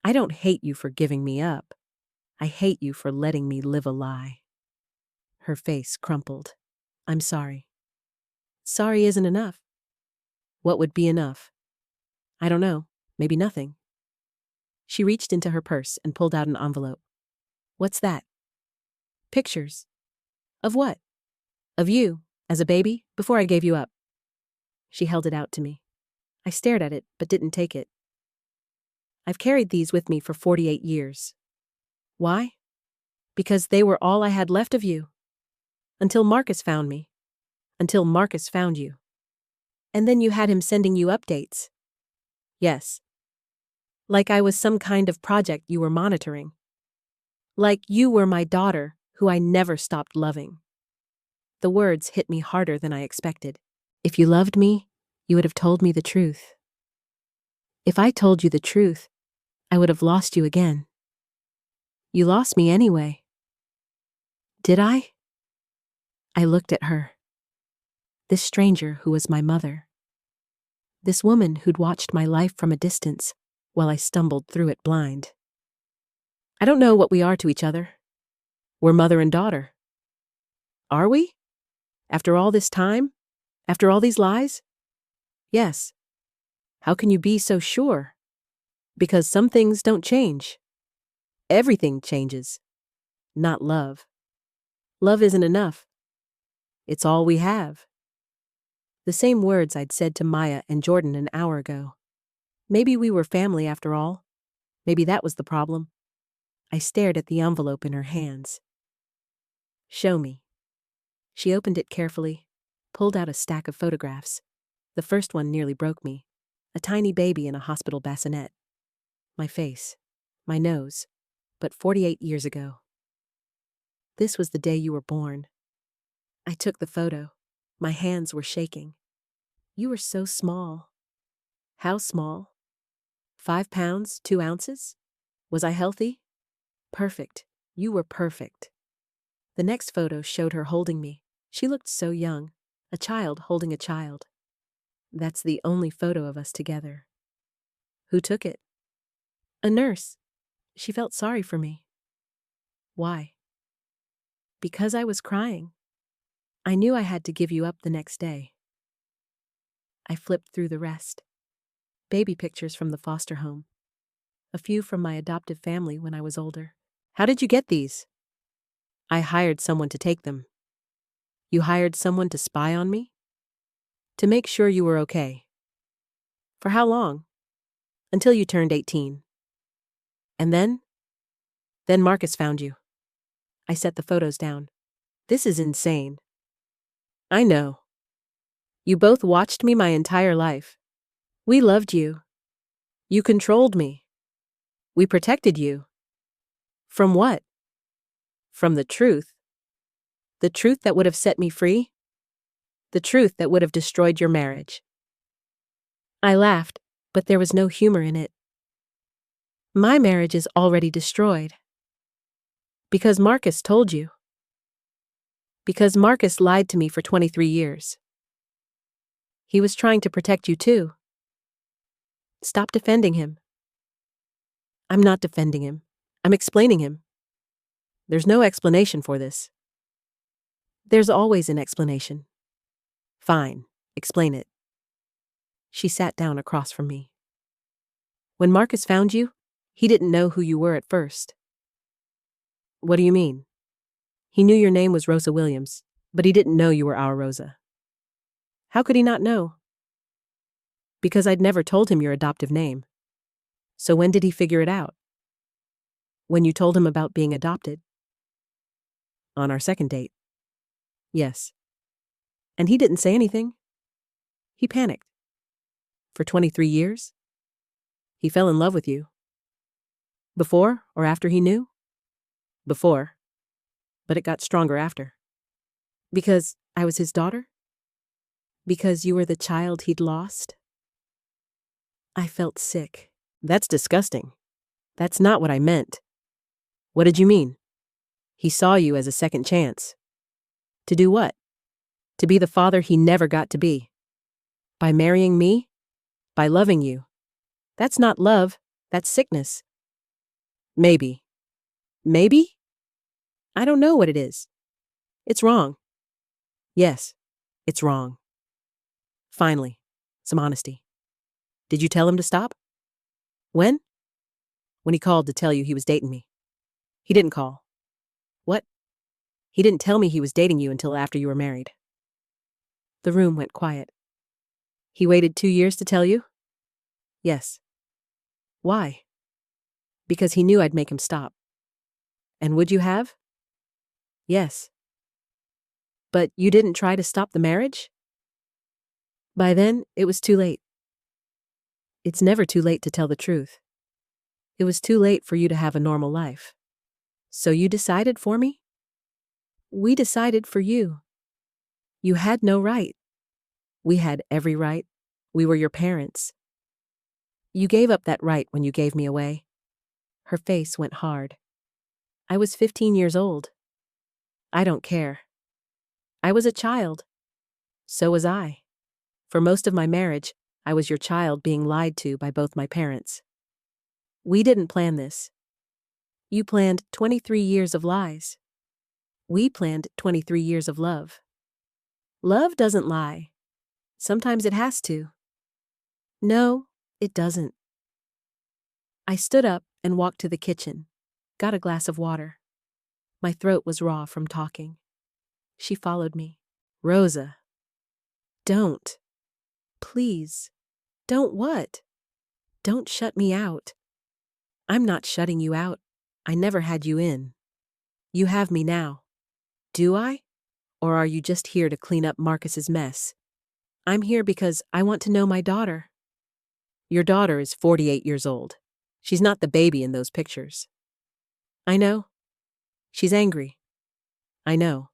Speaker 1: I don't hate you for giving me up. I hate you for letting me live a lie. Her face crumpled. I'm sorry. Sorry isn't enough. What would be enough? I don't know. Maybe nothing. She reached into her purse and pulled out an envelope. What's that? Pictures. Of what? Of you, as a baby, before I gave you up. She held it out to me. I stared at it, but didn't take it. I've carried these with me for 48 years. Why? Because they were all I had left of you. Until Marcus found me. Until Marcus found you. And then you had him sending you updates. Yes. Like I was some kind of project you were monitoring. Like you were my daughter, who I never stopped loving. The words hit me harder than I expected. If you loved me, you would have told me the truth. If I told you the truth, I would have lost you again. You lost me anyway. Did I? I looked at her. This stranger who was my mother. This woman who'd watched my life from a distance while I stumbled through it blind. I don't know what we are to each other. We're mother and daughter. Are we? After all this time? After all these lies? Yes. How can you be so sure? Because some things don't change. Everything changes. Not love. Love isn't enough. It's all we have. The same words I'd said to Maya and Jordan an hour ago. Maybe we were family after all. Maybe that was the problem. I stared at the envelope in her hands. Show me. She opened it carefully, pulled out a stack of photographs. The first one nearly broke me. A tiny baby in a hospital bassinet. My face. My nose. But 48 years ago. This was the day you were born. I took the photo. My hands were shaking. You were so small. How small? 5 pounds, 2 ounces? Was I healthy? Perfect. You were perfect. The next photo showed her holding me. She looked so young. A child holding a child. That's the only photo of us together. Who took it? A nurse. She felt sorry for me. Why? Because I was crying. I knew I had to give you up the next day. I flipped through the rest. Baby pictures from the foster home. A few from my adoptive family when I was older. How did you get these? I hired someone to take them. You hired someone to spy on me? To make sure you were okay. For how long? Until you turned 18. And then? Then Marcus found you. I set the photos down. This is insane. I know. You both watched me my entire life. We loved you. You controlled me. We protected you. From what? From the truth. The truth that would have set me free. The truth that would have destroyed your marriage. I laughed, but there was no humor in it. My marriage is already destroyed. Because Marcus told you. Because Marcus lied to me for 23 years. He was trying to protect you too. Stop defending him. I'm not defending him. I'm explaining him. There's no explanation for this. There's always an explanation. Fine, explain it. She sat down across from me. When Marcus found you, he didn't know who you were at first. What do you mean? He knew your name was Rosa Williams, but he didn't know you were our Rosa. How could he not know? Because I'd never told him your adoptive name. So when did he figure it out? When you told him about being adopted? On our second date. Yes. And he didn't say anything. He panicked. For 23 years? He fell in love with you. Before or after he knew? Before. But it got stronger after. Because I was his daughter? Because you were the child he'd lost? I felt sick. That's disgusting. That's not what I meant. What did you mean? He saw you as a second chance. To do what? To be the father he never got to be. By marrying me? By loving you. That's not love, that's sickness. Maybe. Maybe? I don't know what it is. It's wrong. Yes, it's wrong. Finally, some honesty. Did you tell him to stop? When? When he called to tell you he was dating me. He didn't call. What? He didn't tell me he was dating you until after you were married. The room went quiet. He waited 2 years to tell you? Yes. Why? Because he knew I'd make him stop. And would you have? Yes. But you didn't try to stop the marriage? By then, it was too late. It's never too late to tell the truth. It was too late for you to have a normal life. So you decided for me? We decided for you. You had no right. We had every right. We were your parents. You gave up that right when you gave me away. Her face went hard. I was 15 years old. I don't care. I was a child. So was I. For most of my marriage, I was your child being lied to by both my parents. We didn't plan this. You planned 23 years of lies. We planned 23 years of love. Love doesn't lie. Sometimes it has to. No, it doesn't. I stood up and walked to the kitchen, got a glass of water. My throat was raw from talking. She followed me. Rosa. Don't. Please. Don't what? Don't shut me out. I'm not shutting you out. I never had you in. You have me now. Do I? Or are you just here to clean up Marcus's mess? I'm here because I want to know my daughter. Your daughter is 48 years old. She's not the baby in those pictures. I know. She's angry. I know.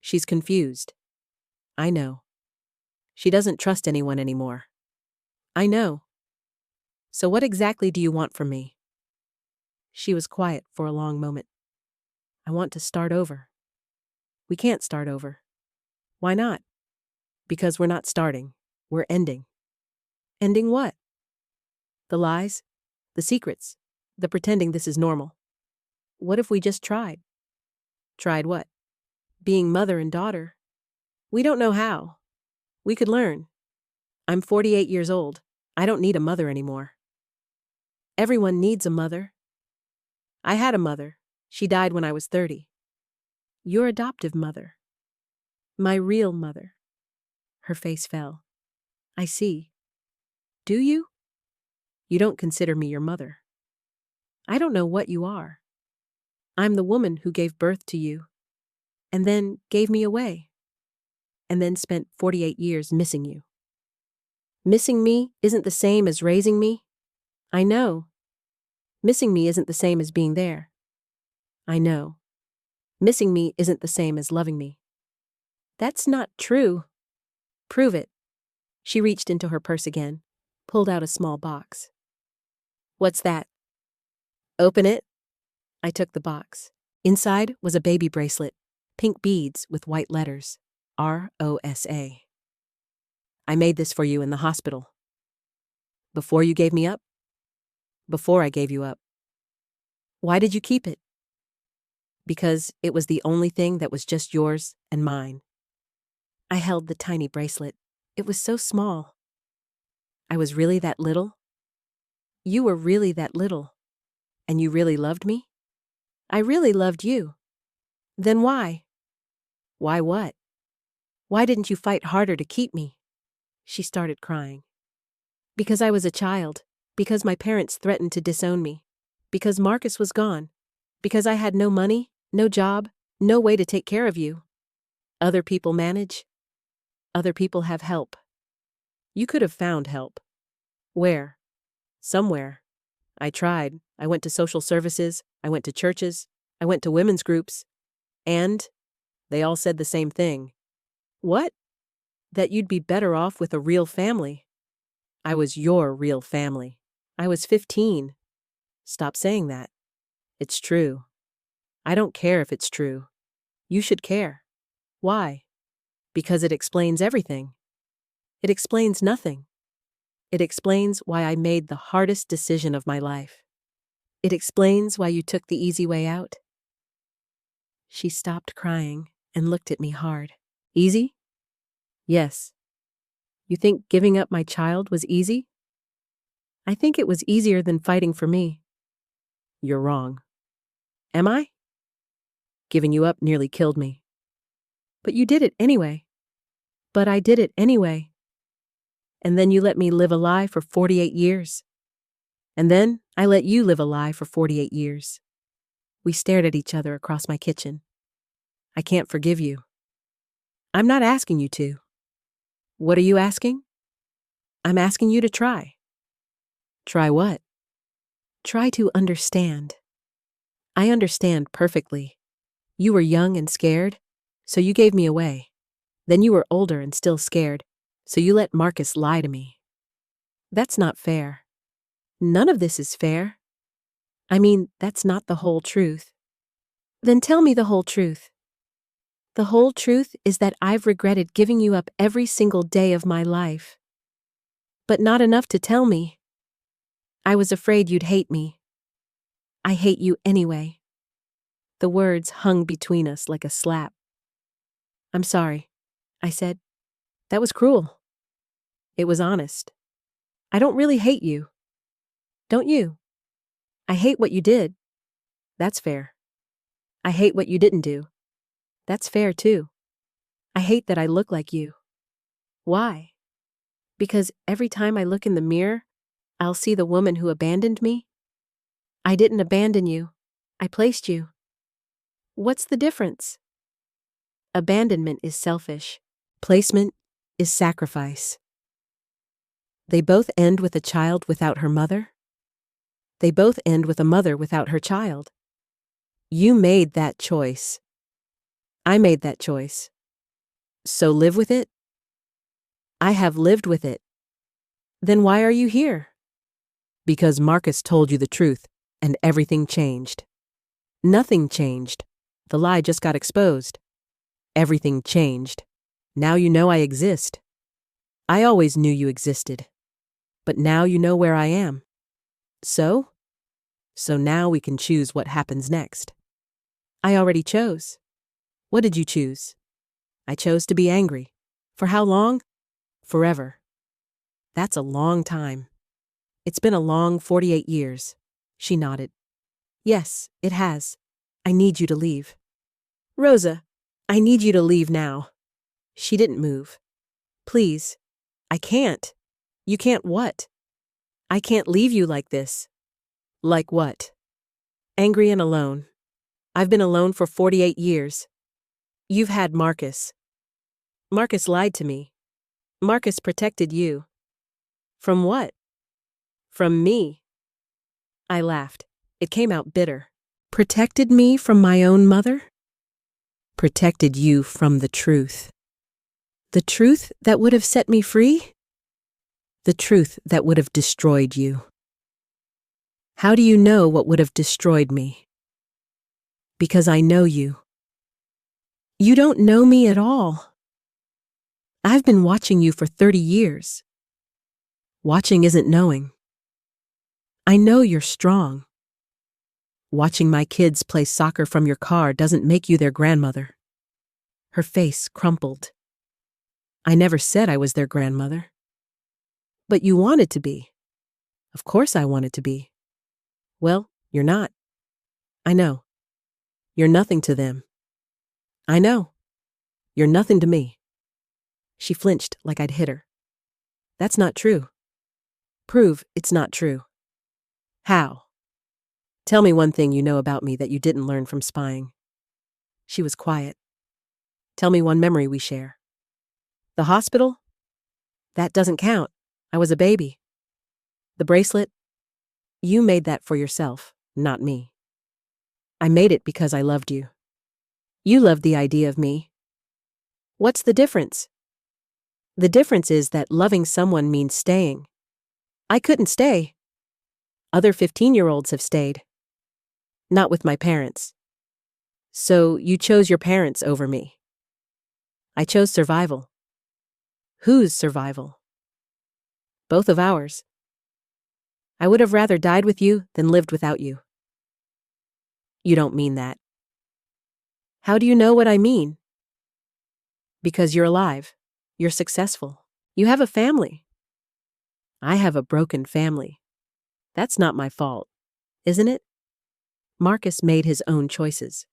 Speaker 1: She's confused. I know. She doesn't trust anyone anymore. I know. So what exactly do you want from me? She was quiet for a long moment. I want to start over. We can't start over. Why not? Because we're not starting. We're ending. Ending what? The lies? The secrets? The pretending this is normal? What if we just tried? Tried what? Being mother and daughter. We don't know how. We could learn. I'm 48 years old. I don't need a mother anymore. Everyone needs a mother. I had a mother. She died when I was 30. Your adoptive mother. My real mother. Her face fell. I see. Do you? You don't consider me your mother. I don't know what you are. I'm the woman who gave birth to you, and then gave me away, and then spent 48 years missing you. Missing me isn't the same as raising me. I know. Missing me isn't the same as being there. I know. Missing me isn't the same as loving me. That's not true. Prove it. She reached into her purse again, pulled out a small box. What's that? Open it. I took the box. Inside was a baby bracelet, pink beads with white letters, ROSA. I made this for you in the hospital. Before you gave me up? Before I gave you up. Why did you keep it? Because it was the only thing that was just yours and mine. I held the tiny bracelet. It was so small. I was really that little? You were really that little. And you really loved me? I really loved you. Then why? Why what? Why didn't you fight harder to keep me? She started crying. Because I was a child. Because my parents threatened to disown me. Because Marcus was gone. Because I had no money, no job, no way to take care of you. Other people manage. Other people have help. You could have found help. Where? Somewhere. I tried. I went to social services. I went to churches. I went to women's groups. And they all said the same thing. What? That you'd be better off with a real family. I was your real family. I was 15. Stop saying that. It's true. I don't care if it's true. You should care. Why? Because it explains everything. It explains nothing. It explains why I made the hardest decision of my life. It explains why you took the easy way out. She stopped crying and looked at me hard. Easy? Yes. You think giving up my child was easy? I think it was easier than fighting for me. You're wrong. Am I? Giving you up nearly killed me. But you did it anyway. But I did it anyway. And then you let me live a lie for 48 years. And then I let you live a lie for 48 years. We stared at each other across my kitchen. I can't forgive you. I'm not asking you to. What are you asking? I'm asking you to try. Try what? Try to understand. I understand perfectly. You were young and scared, so you gave me away. Then you were older and still scared, so you let Marcus lie to me. That's not fair. None of this is fair. I mean, that's not the whole truth. Then tell me the whole truth. The whole truth is that I've regretted giving you up every single day of my life. But not enough to tell me. I was afraid you'd hate me. I hate you anyway. The words hung between us like a slap. I'm sorry, I said. That was cruel. It was honest. I don't really hate you. Don't you? I hate what you did. That's fair. I hate what you didn't do. That's fair too. I hate that I look like you. Why? Because every time I look in the mirror, I'll see the woman who abandoned me. I didn't abandon you. I placed you. What's the difference? Abandonment is selfish. Placement is sacrifice. They both end with a child without her mother. They both end with a mother without her child. You made that choice. I made that choice. So live with it? I have lived with it. Then why are you here? Because Marcus told you the truth, and everything changed. Nothing changed. The lie just got exposed. Everything changed. Now you know I exist. I always knew you existed. But now you know where I am. So now we can choose what happens next. I already chose. What did you choose? I chose to be angry. For how long? Forever. That's a long time. It's been a long 48 years. She nodded. Yes, it has. I need you to leave. Rosa, I need you to leave now. She didn't move. Please. I can't. You can't what? I can't leave you like this. Like what? Angry and alone. I've been alone for 48 years. You've had Marcus. Marcus lied to me. Marcus protected you. From what? From me. I laughed. It came out bitter. Protected me from my own mother? Protected you from the truth. The truth that would have set me free? The truth that would have destroyed you. How do you know what would have destroyed me? Because I know you. You don't know me at all. I've been watching you for 30 years. Watching isn't knowing. I know you're strong. Watching my kids play soccer from your car doesn't make you their grandmother. Her face crumpled. I never said I was their grandmother. But you wanted to be. Of course I wanted to be. Well, you're not. I know. You're nothing to them. I know. You're nothing to me. She flinched like I'd hit her. That's not true. Prove it's not true. How? Tell me one thing you know about me that you didn't learn from spying. She was quiet. Tell me one memory we share. The hospital? That doesn't count. I was a baby. The bracelet? You made that for yourself, not me. I made it because I loved you. You loved the idea of me. What's the difference? The difference is that loving someone means staying. I couldn't stay. Other 15-year-olds have stayed. Not with my parents. So you chose your parents over me. I chose survival. Whose survival? Both of ours. I would have rather died with you than lived without you. You don't mean that. How do you know what I mean? Because you're alive. You're successful. You have a family. I have a broken family. That's not my fault, isn't it? Marcus made his own choices.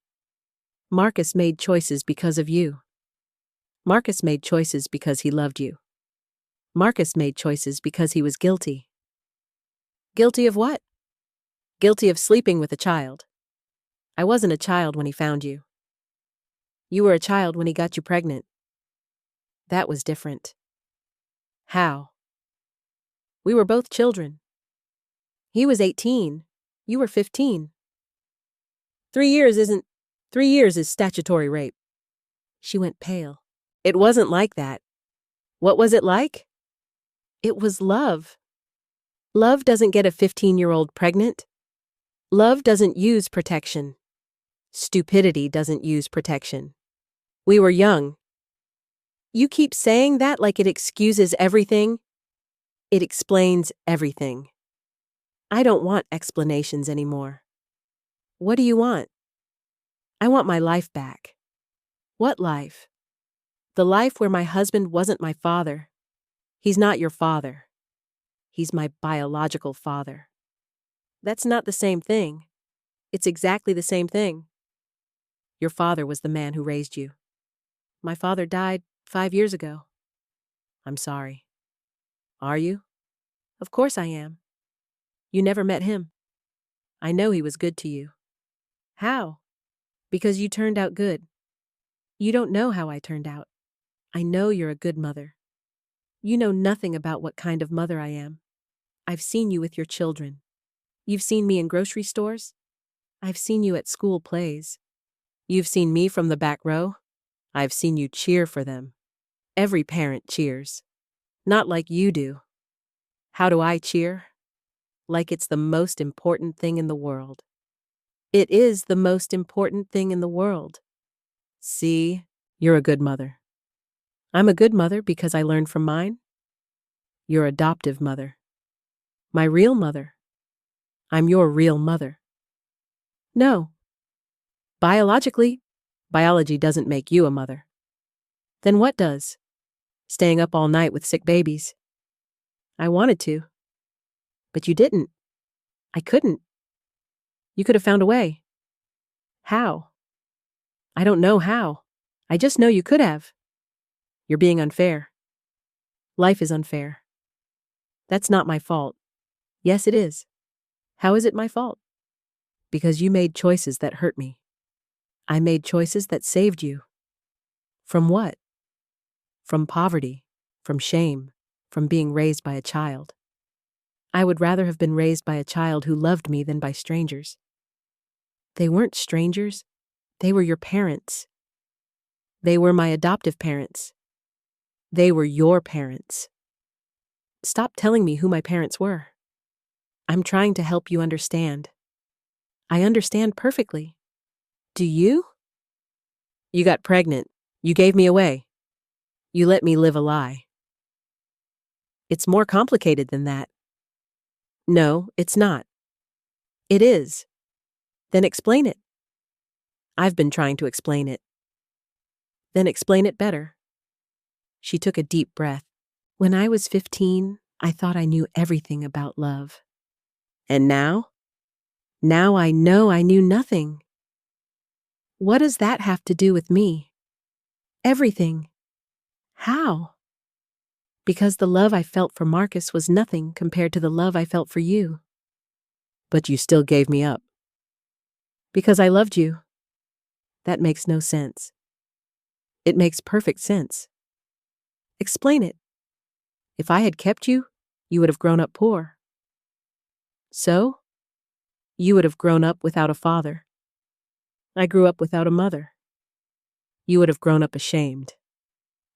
Speaker 1: Marcus made choices because of you. Marcus made choices because he loved you. Marcus made choices because he was guilty. Guilty of what? Guilty of sleeping with a child. I wasn't a child when he found you. You were a child when he got you pregnant. That was different. How? We were both children. He was 18. You were 15. 3 years is statutory rape. She went pale. It wasn't like that. What was it like? It was love. Love doesn't get a 15-year-old pregnant. Love doesn't use protection. Stupidity doesn't use protection. We were young. You keep saying that like it excuses everything. It explains everything. I don't want explanations anymore. What do you want? I want my life back. What life? The life where my husband wasn't my father. He's not your father. He's my biological father. That's not the same thing. It's exactly the same thing. Your father was the man who raised you. My father died 5 years ago. I'm sorry. Are you? Of course I am. You never met him. I know he was good to you. How? Because you turned out good. You don't know how I turned out. I know you're a good mother. You know nothing about what kind of mother I am. I've seen you with your children. You've seen me in grocery stores. I've seen you at school plays. You've seen me from the back row. I've seen you cheer for them. Every parent cheers. Not like you do. How do I cheer? Like it's the most important thing in the world. It is the most important thing in the world. See, you're a good mother. I'm a good mother because I learned from mine. Your adoptive mother. My real mother. I'm your real mother. No. Biologically, biology doesn't make you a mother. Then what does? Staying up all night with sick babies. I wanted to. But you didn't. I couldn't. You could have found a way. How? I don't know how. I just know you could have. You're being unfair. Life is unfair. That's not my fault. Yes, it is. How is it my fault? Because you made choices that hurt me. I made choices that saved you. From what? From poverty, from shame, from being raised by a child. I would rather have been raised by a child who loved me than by strangers. They weren't strangers. They were your parents. They were my adoptive parents. They were your parents. Stop telling me who my parents were. I'm trying to help you understand. I understand perfectly. Do you? You got pregnant. You gave me away. You let me live a lie. It's more complicated than that. No, it's not. It is. Then explain it. I've been trying to explain it. Then explain it better. She took a deep breath. When I was 15, I thought I knew everything about love. And now? Now I know I knew nothing. What does that have to do with me? Everything. How? Because the love I felt for Marcus was nothing compared to the love I felt for you. But you still gave me up. Because I loved you. That makes no sense. It makes perfect sense. Explain it. If I had kept you, you would have grown up poor. So? You would have grown up without a father. I grew up without a mother. You would have grown up ashamed.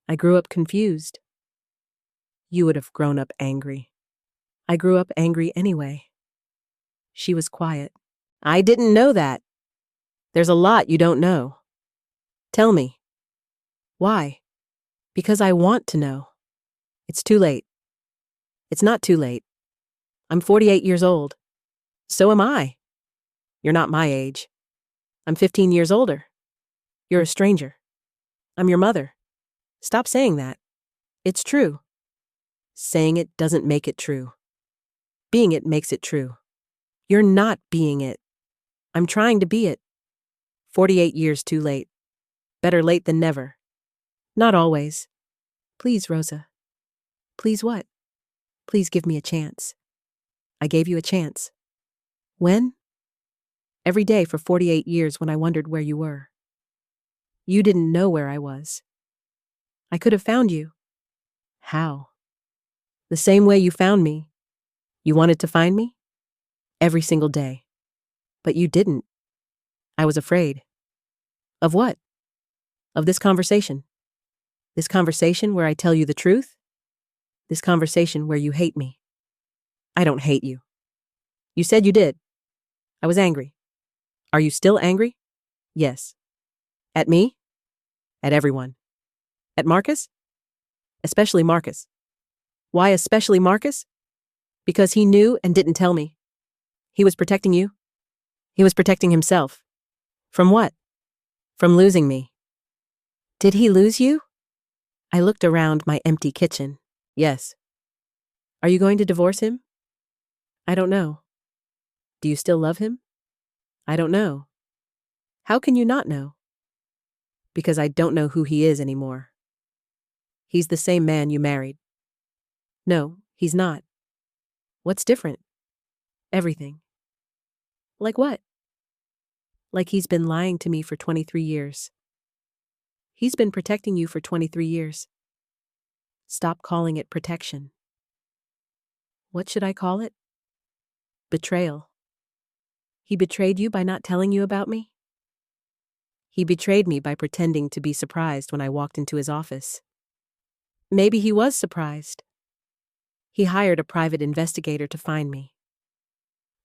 Speaker 1: I grew up confused. You would have grown up angry. I grew up angry anyway. She was quiet. I didn't know that. There's a lot you don't know. Tell me. Why? Because I want to know. It's too late. It's not too late. I'm 48 years old. So am I. You're not my age. I'm 15 years older. You're a stranger. I'm your mother. Stop saying that. It's true. Saying it doesn't make it true. Being it makes it true. You're not being it. I'm trying to be it. 48 years too late. Better late than never. Not always. Please, Rosa. Please what? Please give me a chance. I gave you a chance. When? Every day for 48 years when I wondered where you were. You didn't know where I was. I could have found you. How? The same way you found me. You wanted to find me? Every single day. But you didn't. I was afraid. Of what? Of this conversation. This conversation where I tell you the truth? This conversation where you hate me. I don't hate you. You said you did. I was angry. Are you still angry? Yes. At me? At everyone. At Marcus? Especially Marcus. Why especially Marcus? Because he knew and didn't tell me. He was protecting you. He was protecting himself. From what? From losing me. Did he lose you? I looked around my empty kitchen. Yes. Are you going to divorce him? I don't know. Do you still love him? I don't know. How can you not know? Because I don't know who he is anymore. He's the same man you married. No, he's not. What's different? Everything. Like what? Like he's been lying to me for 23 years. He's been protecting you for 23 years. Stop calling it protection. What should I call it? Betrayal. He betrayed you by not telling you about me? He betrayed me by pretending to be surprised when I walked into his office. Maybe he was surprised. He hired a private investigator to find me.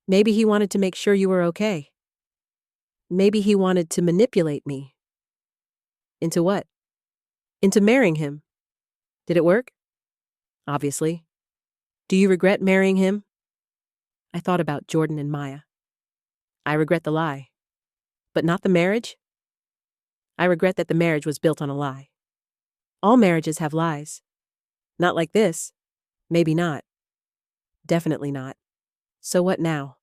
Speaker 1: Maybe he wanted to make sure you were okay. Maybe he wanted to manipulate me. Into what? Into marrying him. Did it work? Obviously. Do you regret marrying him? I thought about Jordan and Maya. I regret the lie. But not the marriage? I regret that the marriage was built on a lie. All marriages have lies. Not like this. Maybe not. Definitely not. So what now?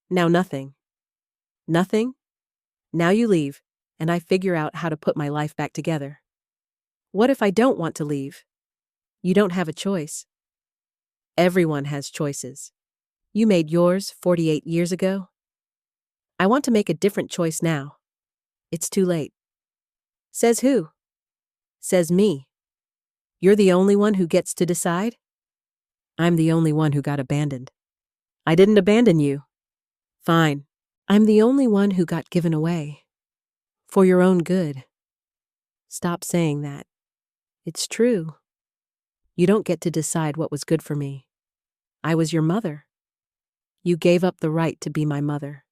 Speaker 1: Now nothing. Nothing? Now you leave, and I figure out how to put my life back together. What if I don't want to leave? You don't have a choice. Everyone has choices. You made yours 48 years ago. I want to make a different choice now. It's too late. Says who? Says me. You're the only one who gets to decide? I'm the only one who got abandoned. I didn't abandon you. Fine. I'm the only one who got given away. For your own good. Stop saying that. It's true. You don't get to decide what was good for me. I was your mother. You gave up the right to be my mother.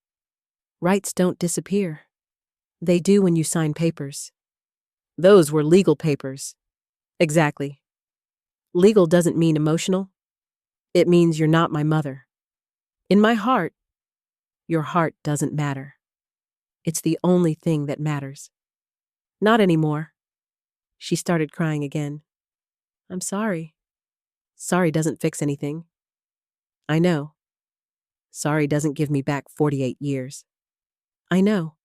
Speaker 1: Rights don't disappear. They do when you sign papers. Those were legal papers. Exactly. Legal doesn't mean emotional. It means you're not my mother. In my heart, your heart doesn't matter. It's the only thing that matters. Not anymore. She started crying again. I'm sorry. Sorry doesn't fix anything. I know. Sorry doesn't give me back 48 years. I know.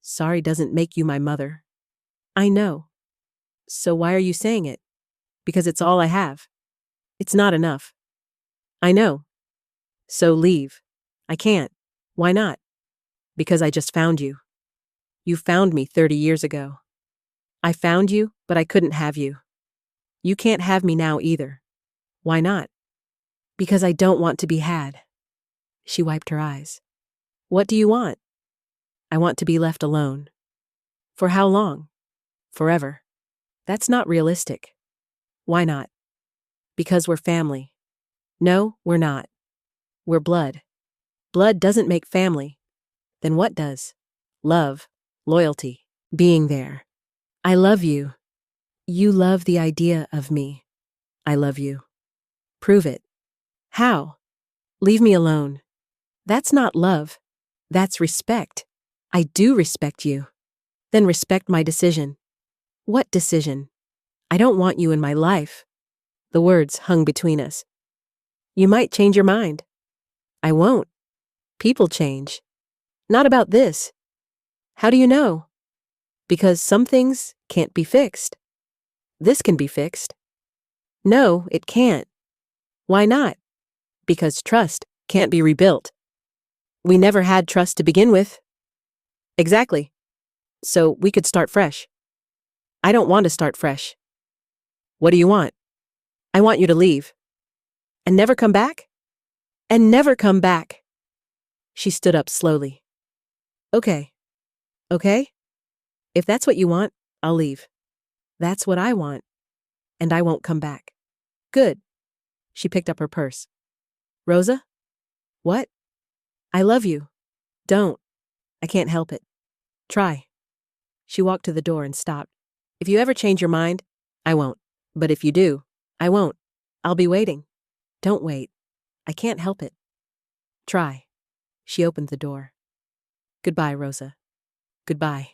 Speaker 1: Sorry doesn't make you my mother. I know. So why are you saying it? Because it's all I have. It's not enough. I know. So leave. I can't. Why not? Because I just found you. You found me 30 years ago. I found you, but I couldn't have you. You can't have me now either. Why not? Because I don't want to be had. She wiped her eyes. What do you want? I want to be left alone. For how long? Forever. That's not realistic. Why not? Because we're family. No, we're not. We're blood. Blood doesn't make family. Then what does? Love, loyalty, being there. I love you. You love the idea of me. I love you. Prove it. How? Leave me alone. That's not love. That's respect. I do respect you. Then respect my decision. What decision? I don't want you in my life. The words hung between us. You might change your mind. I won't. People change. Not about this. How do you know? Because some things can't be fixed. This can be fixed. No, it can't. Why not? Because trust can't be rebuilt. We never had trust to begin with. Exactly. So we could start fresh. I don't want to start fresh. What do you want? I want you to leave. And never come back? And never come back. She stood up slowly. Okay. Okay? If that's what you want, I'll leave. That's what I want. And I won't come back. Good. She picked up her purse. Rosa? What? I love you. Don't. I can't help it. Try. She walked to the door and stopped. If you ever change your mind, I won't. But if you do, I won't. I'll be waiting. Don't wait. I can't help it. Try. She opened the door. Goodbye, Rosa. Goodbye.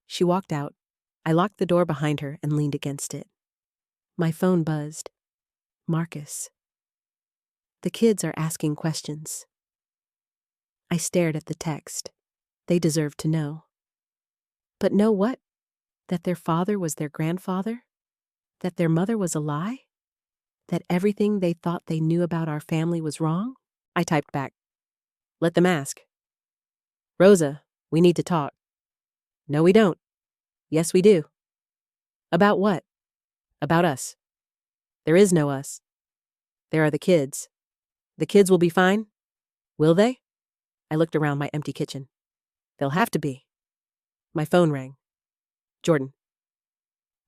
Speaker 1: She walked out. I locked the door behind her and leaned against it. My phone buzzed. Marcus. The kids are asking questions. I stared at the text. They deserved to know. But know what? That their father was their grandfather? That their mother was a lie? That everything they thought they knew about our family was wrong? I typed back. Let them ask. Rosa, we need to talk. No, we don't. Yes, we do. About what? About us. There is no us. There are the kids. The kids will be fine? Will they? I looked around my empty kitchen. They'll have to be. My phone rang. Jordan.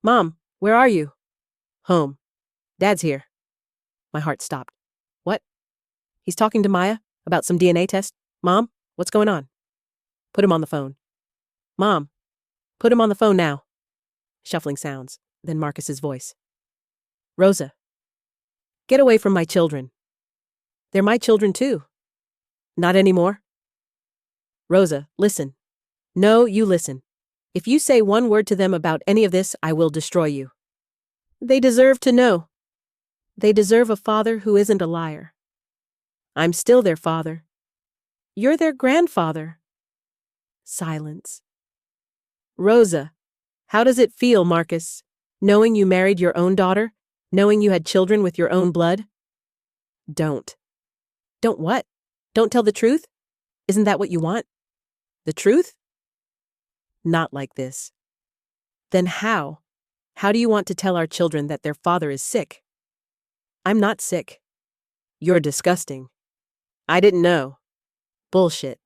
Speaker 1: Mom, where are you? Home. Dad's here. My heart stopped. What? He's talking to Maya about some DNA test? Mom, what's going on? Put him on the phone. Mom, put him on the phone now. Shuffling sounds, then Marcus's voice. Rosa. Get away from my children. They're my children too. Not anymore. Rosa, listen. No, you listen. If you say one word to them about any of this, I will destroy you. They deserve to know. They deserve a father who isn't a liar. I'm still their father. You're their grandfather. Silence. Rosa, how does it feel, Marcus, knowing you married your own daughter, knowing you had children with your own blood? Don't. Don't what? Don't tell the truth? Isn't that what you want? The truth? Not like this. Then how? How do you want to tell our children that their father is sick? I'm not sick. You're disgusting. I didn't know. Bullshit.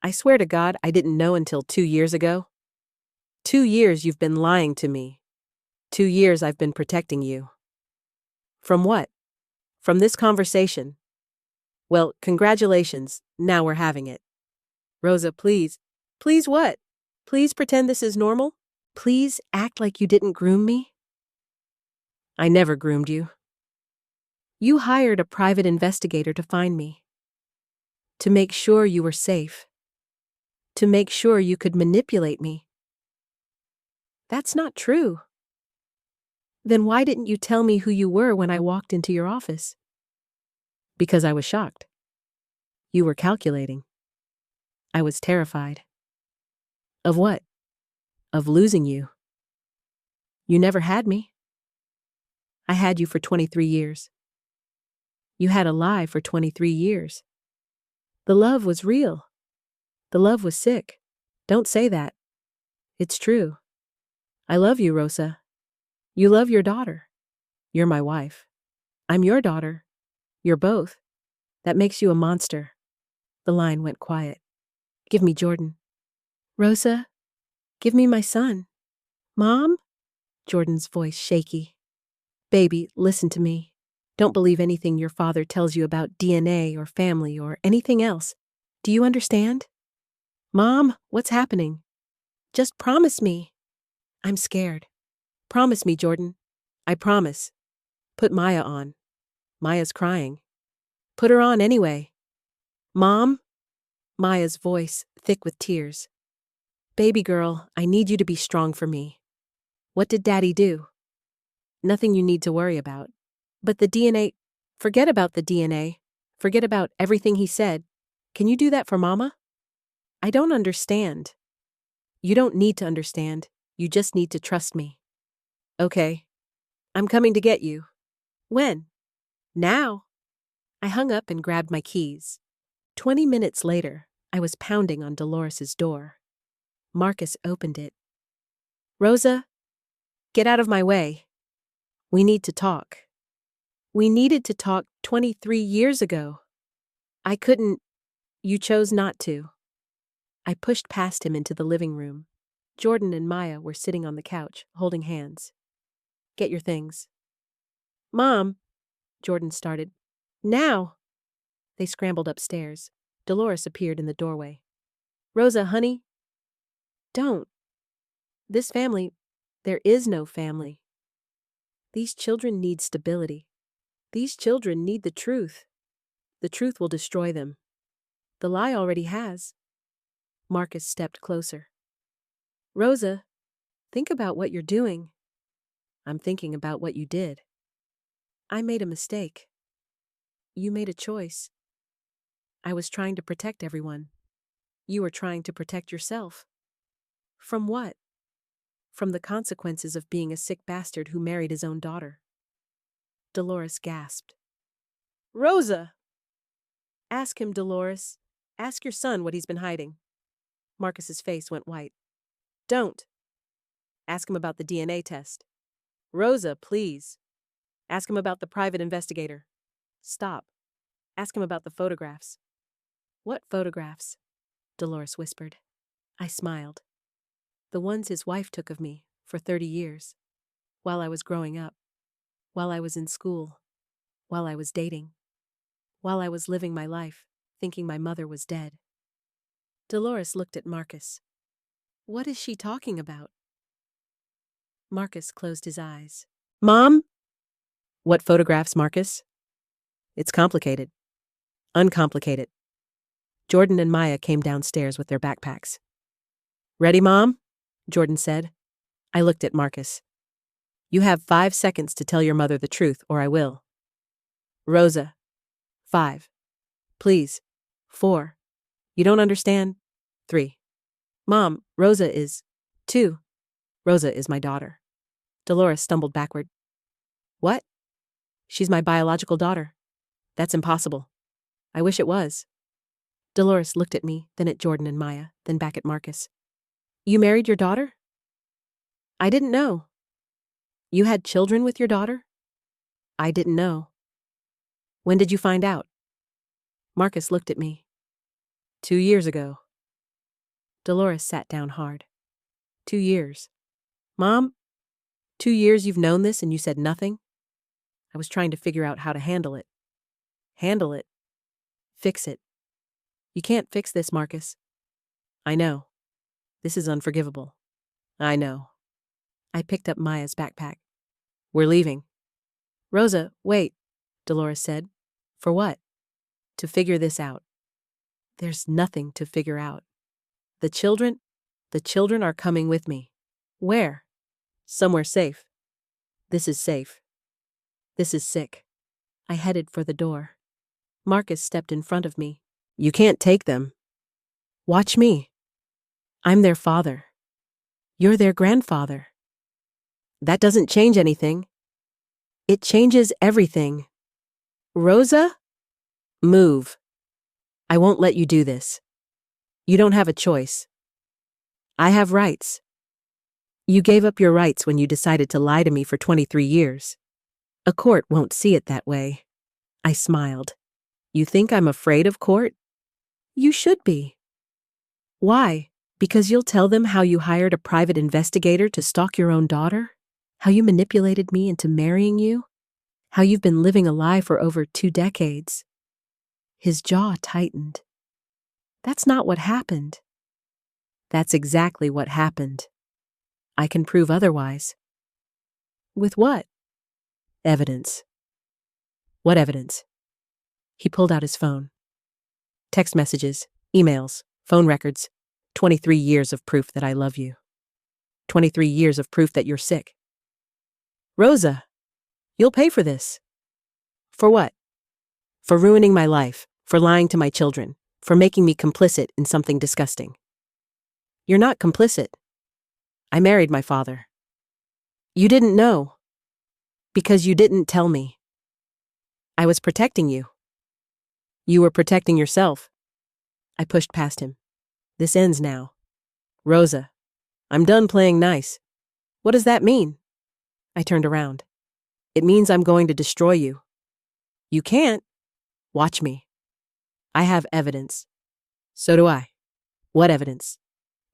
Speaker 1: I swear to God, I didn't know until 2 years ago. 2 years you've been lying to me. 2 years I've been protecting you. From what? From this conversation. Well, congratulations. Now we're having it. Rosa, please. Please what? Please pretend this is normal? Please act like you didn't groom me? I never groomed you. You hired a private investigator to find me. To make sure you were safe. To make sure you could manipulate me. That's not true. Then why didn't you tell me who you were when I walked into your office? Because I was shocked. You were calculating. I was terrified. Of what? Of losing you. You never had me. I had you for 23 years. You had a lie for 23 years. The love was real. The love was sick. Don't say that. It's true. I love you, Rosa. You love your daughter. You're my wife. I'm your daughter. You're both. That makes you a monster. The line went quiet. Give me Jordan. Rosa, give me my son. Mom? Jordan's voice shaky. Baby, listen to me. Don't believe anything your father tells you about DNA or family or anything else. Do you understand? Mom, what's happening? Just promise me. I'm scared. Promise me, Jordan. I promise. Put Maya on. Maya's crying. Put her on anyway. Mom? Maya's voice, thick with tears. Baby girl, I need you to be strong for me. What did Daddy do? Nothing you need to worry about. But the DNA, forget about the DNA. Forget about everything he said. Can you do that for Mama? I don't understand. You don't need to understand. You just need to trust me. Okay. I'm coming to get you. When? Now. I hung up and grabbed my keys. 20 minutes later, I was pounding on Dolores's door. Marcus opened it. Rosa, get out of my way. We need to talk. We needed to talk 23 years ago. I couldn't. You chose not to. I pushed past him into the living room. Jordan and Maya were sitting on the couch, holding hands. Get your things. Mom, Jordan started. Now. They scrambled upstairs. Dolores appeared in the doorway. Rosa, honey. Don't. This family, there is no family. These children need stability. These children need the truth. The truth will destroy them. The lie already has. Marcus stepped closer. Rosa, think about what you're doing. I'm thinking about what you did. I made a mistake. You made a choice. I was trying to protect everyone. You were trying to protect yourself. From what? From the consequences of being a sick bastard who married his own daughter. Dolores gasped. Rosa! Ask him, Dolores. Ask your son what he's been hiding. Marcus's face went white. Don't. Ask him about the DNA test. Rosa, please. Ask him about the private investigator. Stop. Ask him about the photographs. What photographs? Dolores whispered. I smiled. The ones his wife took of me for 30 years. While I was growing up. While I was in school. While I was dating. While I was living my life, thinking my mother was dead. Dolores looked at Marcus. What is she talking about? Marcus closed his eyes. Mom? What photographs, Marcus? It's complicated. Uncomplicated. Jordan and Maya came downstairs with their backpacks. Ready, Mom? Jordan said. I looked at Marcus. You have 5 seconds to tell your mother the truth, or I will. Rosa. 5. Please. 4. You don't understand? 3. Mom, Rosa is. 2. Rosa is my daughter. Dolores stumbled backward. What? She's my biological daughter. That's impossible. I wish it was. Dolores looked at me, then at Jordan and Maya, then back at Marcus. You married your daughter? I didn't know. You had children with your daughter? I didn't know. When did you find out? Marcus looked at me. 2 years ago. Dolores sat down hard. 2 years. Mom, 2 years you've known this and you said nothing? I was trying to figure out how to handle it. Handle it? Fix it. You can't fix this, Marcus. I know. This is unforgivable. I know. I picked up Maya's backpack. We're leaving. Rosa, wait, Dolores said. For what? To figure this out. There's nothing to figure out. The children are coming with me. Where? Somewhere safe. This is safe. This is sick. I headed for the door. Marcus stepped in front of me. You can't take them. Watch me. I'm their father. You're their grandfather. That doesn't change anything. It changes everything. Rosa? Move. I won't let you do this. You don't have a choice. I have rights. You gave up your rights when you decided to lie to me for 23 years. A court won't see it that way. I smiled. You think I'm afraid of court? You should be. Why? Because you'll tell them how you hired a private investigator to stalk your own daughter? How you manipulated me into marrying you? How you've been living a lie for over 2 decades?" His jaw tightened. "That's not what happened." "That's exactly what happened. I can prove otherwise." "With what?" "Evidence." "What evidence?" He pulled out his phone. "Text messages, emails, phone records, 23 years of proof that I love you. 23 years of proof that you're sick." "Rosa, you'll pay for this." "For what?" "For ruining my life, for lying to my children, for making me complicit in something disgusting." "You're not complicit." "I married my father." "You didn't know." "Because you didn't tell me." "I was protecting you." "You were protecting yourself." I pushed past him. "This ends now." "Rosa, I'm done playing nice." "What does that mean?" I turned around. "It means I'm going to destroy you." "You can't." "Watch me. I have evidence." "So do I." "What evidence?"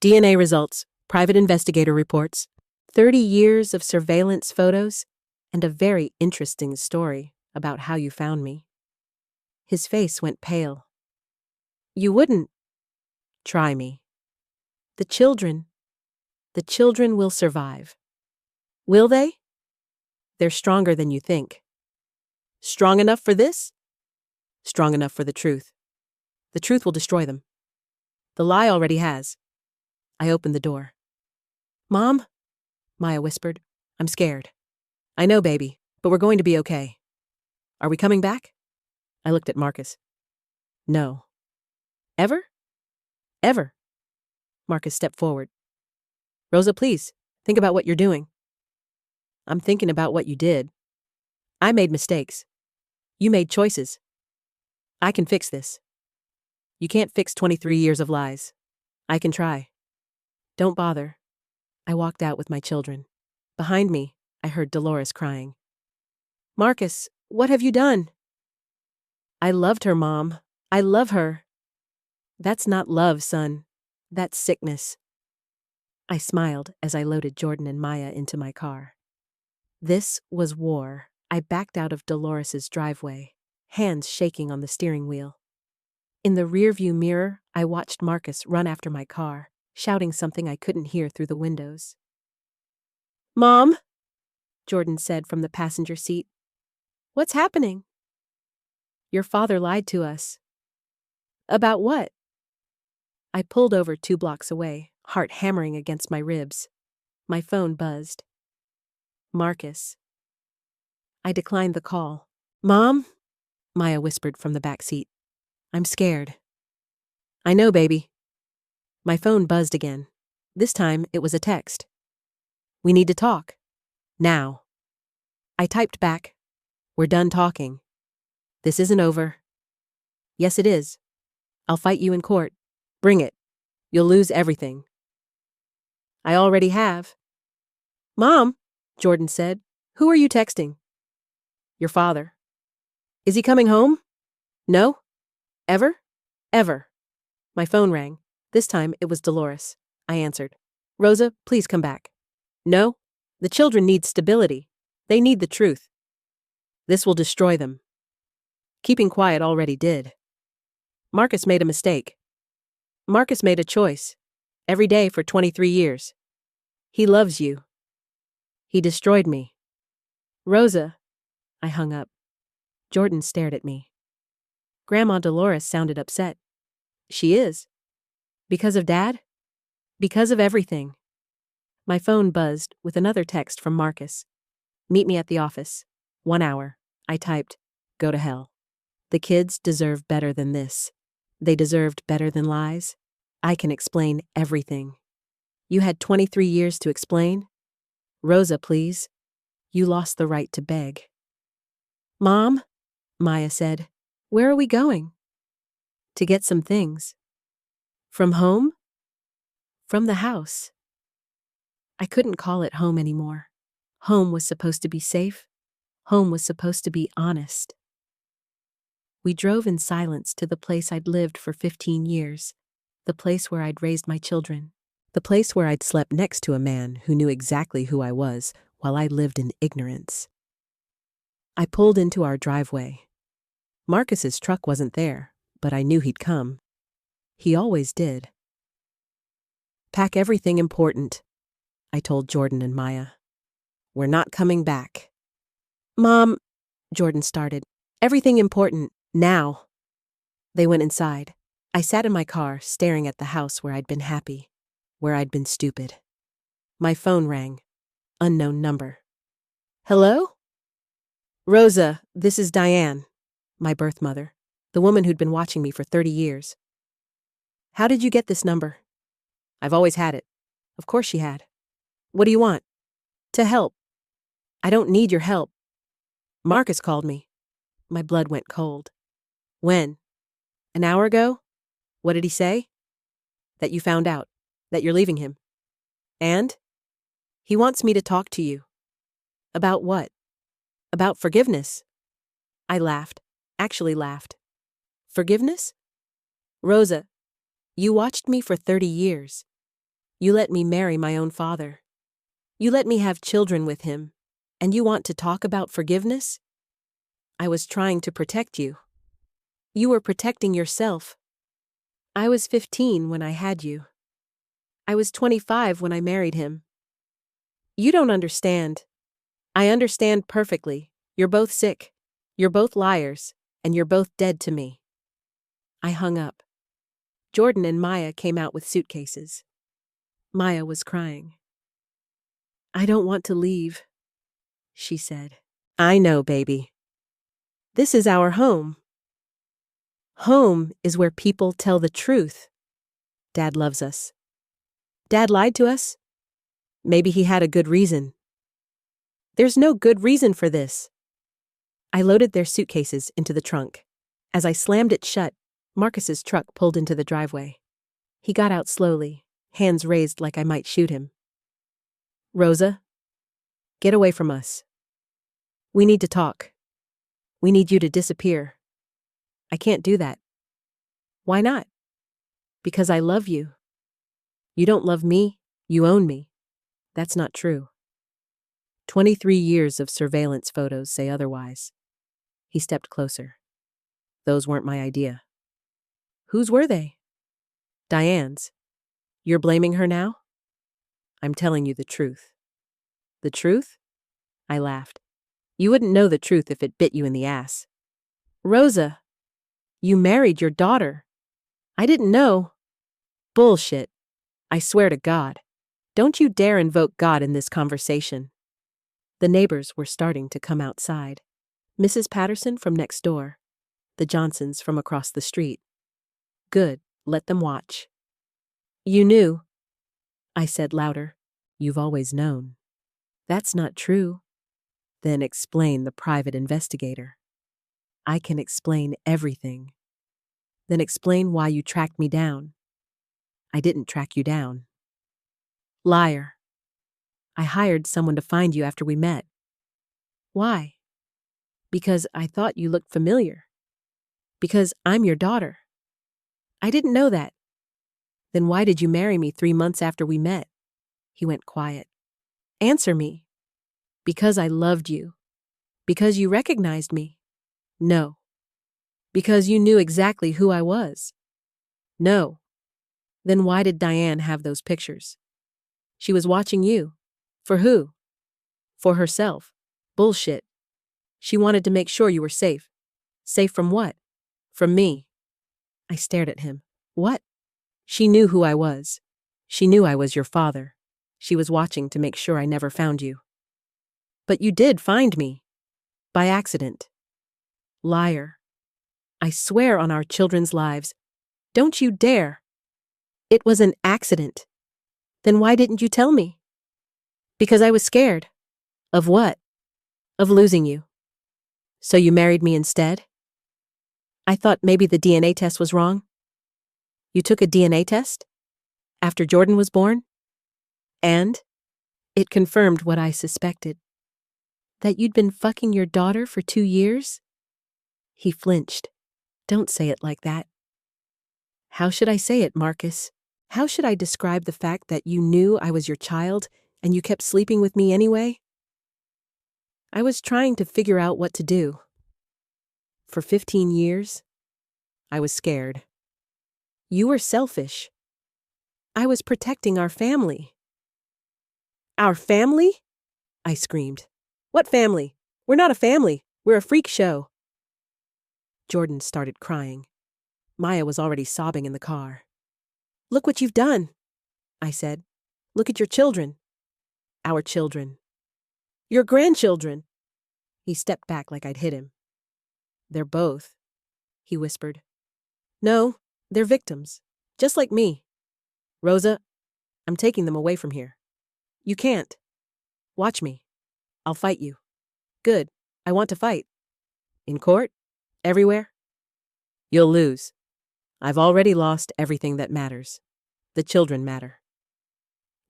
Speaker 1: "DNA results, private investigator reports, 30 years of surveillance photos, and a very interesting story about how you found me." His face went pale. "You wouldn't." "Try me." The children will survive." "Will they?" "They're stronger than you think." "Strong enough for this?" "Strong enough for the truth. The truth will destroy them. The lie already has." I opened the door. "Mom?" Maya whispered. "I'm scared." "I know, baby, but we're going to be okay." "Are we coming back?" I looked at Marcus. "No." "Ever?" "Ever." Marcus stepped forward. "Rosa, please, think about what you're doing." "I'm thinking about what you did. I made mistakes. You made choices. I can fix this." "You can't fix 23 years of lies." "I can try." "Don't bother." I walked out with my children. Behind me, I heard Dolores crying. "Marcus, what have you done?" "I loved her, Mom. I love her." "That's not love, son. That's sickness." I smiled as I loaded Jordan and Maya into my car. This was war. I backed out of Dolores's driveway, hands shaking on the steering wheel. In the rearview mirror, I watched Marcus run after my car, shouting something I couldn't hear through the windows. "Mom," Jordan said from the passenger seat. "What's happening?" "Your father lied to us." "About what?" I pulled over 2 blocks away, heart hammering against my ribs. My phone buzzed. "Marcus." I declined the call. "Mom?" Maya whispered from the back seat. "I'm scared." "I know, baby." My phone buzzed again. This time it was a text. "We need to talk. Now." I typed back, "We're done talking. This isn't over." "Yes, it is. I'll fight you in court. Bring it. You'll lose everything." "I already have." "Mom," Jordan said, "who are you texting?" "Your father." "Is he coming home?" "No." "Ever?" "Ever." My phone rang. This time it was Dolores. I answered. "Rosa, please come back." "No. The children need stability. They need the truth. This will destroy them." Keeping quiet already did. Marcus made a mistake. Marcus made a choice. Every day for 23 years. He loves you. He destroyed me. "Rosa." I hung up. Jordan stared at me. Grandma Dolores sounded upset. "She is." "Because of Dad?" "Because of everything." My phone buzzed with another text from Marcus. "Meet me at the office. 1 hour." I typed, "Go to hell." The kids deserve better than this. They deserved better than lies. I can explain everything. You had 23 years to explain? Rosa, please. You lost the right to beg. "Mom," Maya said, "where are we going?" "To get some things." "From home?" "From the house." I couldn't call it home anymore. Home was supposed to be safe. Home was supposed to be honest. We drove in silence to the place I'd lived for 15 years, the place where I'd raised my children, the place where I'd slept next to a man who knew exactly who I was while I lived in ignorance. I pulled into our driveway. Marcus's truck wasn't there, but I knew he'd come. He always did. Pack everything important, I told Jordan and Maya. We're not coming back. Mom, Jordan started. Everything important, now. They went inside. I sat in my car, staring at the house where I'd been happy, where I'd been stupid. My phone rang. Unknown number. Hello? Rosa, this is Diane, my birth mother, the woman who'd been watching me for 30 years. How did you get this number? I've always had it. Of course she had. What do you want? To help. I don't need your help. Marcus called me. My blood went cold. When? An hour ago? What did he say? That you found out. That you're leaving him. And? He wants me to talk to you. About what? About forgiveness. I laughed. Actually laughed. Forgiveness? Rosa, you watched me for 30 years. You let me marry my own father. You let me have children with him. And you want to talk about forgiveness? I was trying to protect you. You were protecting yourself. I was 15 when I had you. I was 25 when I married him. You don't understand. I understand perfectly. You're both sick. You're both liars. And you're both dead to me. I hung up. Jordan and Maya came out with suitcases. Maya was crying. I don't want to leave, she said. I know, baby. This is our home. Home is where people tell the truth. Dad loves us. Dad lied to us? Maybe he had a good reason. There's no good reason for this. I loaded their suitcases into the trunk. As I slammed it shut, Marcus's truck pulled into the driveway. He got out slowly, hands raised like I might shoot him. Rosa, get away from us. We need to talk. We need you to disappear. I can't do that. Why not? Because I love you. You don't love me, you own me. That's not true. 23 years of surveillance photos say otherwise. He stepped closer. Those weren't my idea. Whose were they? Diane's. You're blaming her now? I'm telling you the truth. The truth? I laughed. You wouldn't know the truth if it bit you in the ass. Rosa, you married your daughter. I didn't know. Bullshit. I swear to God. Don't you dare invoke God in this conversation. The neighbors were starting to come outside. Mrs. Patterson from next door. The Johnsons from across the street. Good, let them watch. You knew, I said louder. You've always known. That's not true. Then explain the private investigator. I can explain everything. Then explain why you tracked me down. I didn't track you down. Liar. I hired someone to find you after we met. Why? Because I thought you looked familiar. Because I'm your daughter. I didn't know that. Then why did you marry me 3 months after we met? He went quiet. Answer me. Because I loved you. Because you recognized me. No. Because you knew exactly who I was. No. Then why did Diane have those pictures? She was watching you. For who? For herself. Bullshit. She wanted to make sure you were safe. Safe from what? From me. I stared at him. What? She knew who I was. She knew I was your father. She was watching to make sure I never found you. But you did find me. By accident. Liar. I swear on our children's lives. Don't you dare. It was an accident. Then why didn't you tell me? Because I was scared. Of what? Of losing you. So you married me instead? I thought maybe the DNA test was wrong. You took a DNA test? After Jordan was born? And? It confirmed what I suspected. That you'd been fucking your daughter for 2 years? He flinched. Don't say it like that. How should I say it, Marcus? How should I describe the fact that you knew I was your child and you kept sleeping with me anyway? I was trying to figure out what to do. For 15 years, I was scared. You were selfish. I was protecting our family. Our family? I screamed. What family? We're not a family. We're a freak show. Jordan started crying. Maya was already sobbing in the car. Look what you've done, I said. Look at your children. Our children. Your grandchildren. He stepped back like I'd hit him. They're both, he whispered. No, they're victims, just like me. Rosa, I'm taking them away from here. You can't. Watch me. I'll fight you. Good. I want to fight. In court? Everywhere? You'll lose. I've already lost everything that matters. The children matter.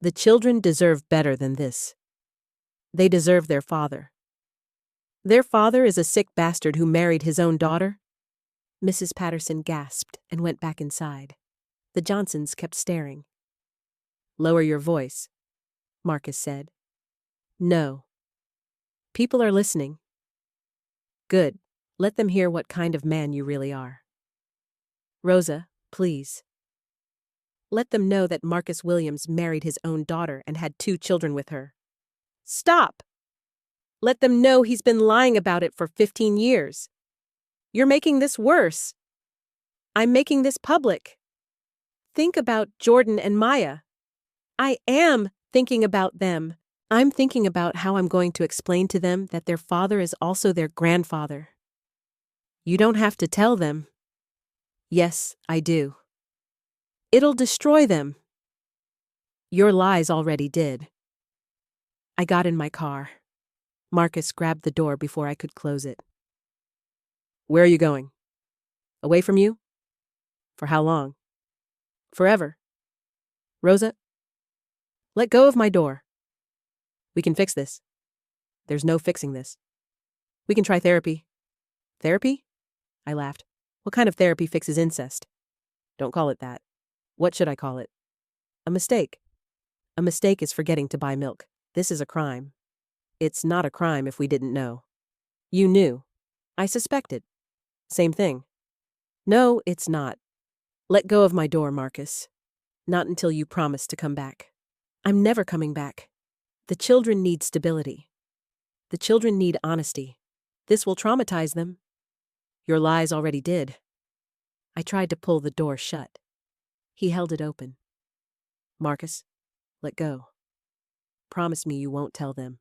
Speaker 1: The children deserve better than this. They deserve their father. Their father is a sick bastard who married his own daughter? Mrs. Patterson gasped and went back inside. The Johnsons kept staring. Lower your voice, Marcus said. No. People are listening. Good. Let them hear what kind of man you really are. Rosa, please. Let them know that Marcus Williams married his own daughter and had 2 children with her. Stop! Let them know he's been lying about it for 15 years. You're making this worse. I'm making this public. Think about Jordan and Maya. I am thinking about them. I'm thinking about how I'm going to explain to them that their father is also their grandfather. You don't have to tell them. Yes, I do. It'll destroy them. Your lies already did. I got in my car. Marcus grabbed the door before I could close it. Where are you going? Away from you? For how long? Forever. Rosa, let go of my door. We can fix this. There's no fixing this. We can try therapy. Therapy? I laughed. What kind of therapy fixes incest? Don't call it that. What should I call it? A mistake. A mistake is forgetting to buy milk. This is a crime. It's not a crime if we didn't know. You knew. I suspected. Same thing. No, it's not. Let go of my door, Marcus. Not until you promise to come back. I'm never coming back. The children need stability. The children need honesty. This will traumatize them. Your lies already did. I tried to pull the door shut. He held it open. Marcus, let go. Promise me you won't tell them.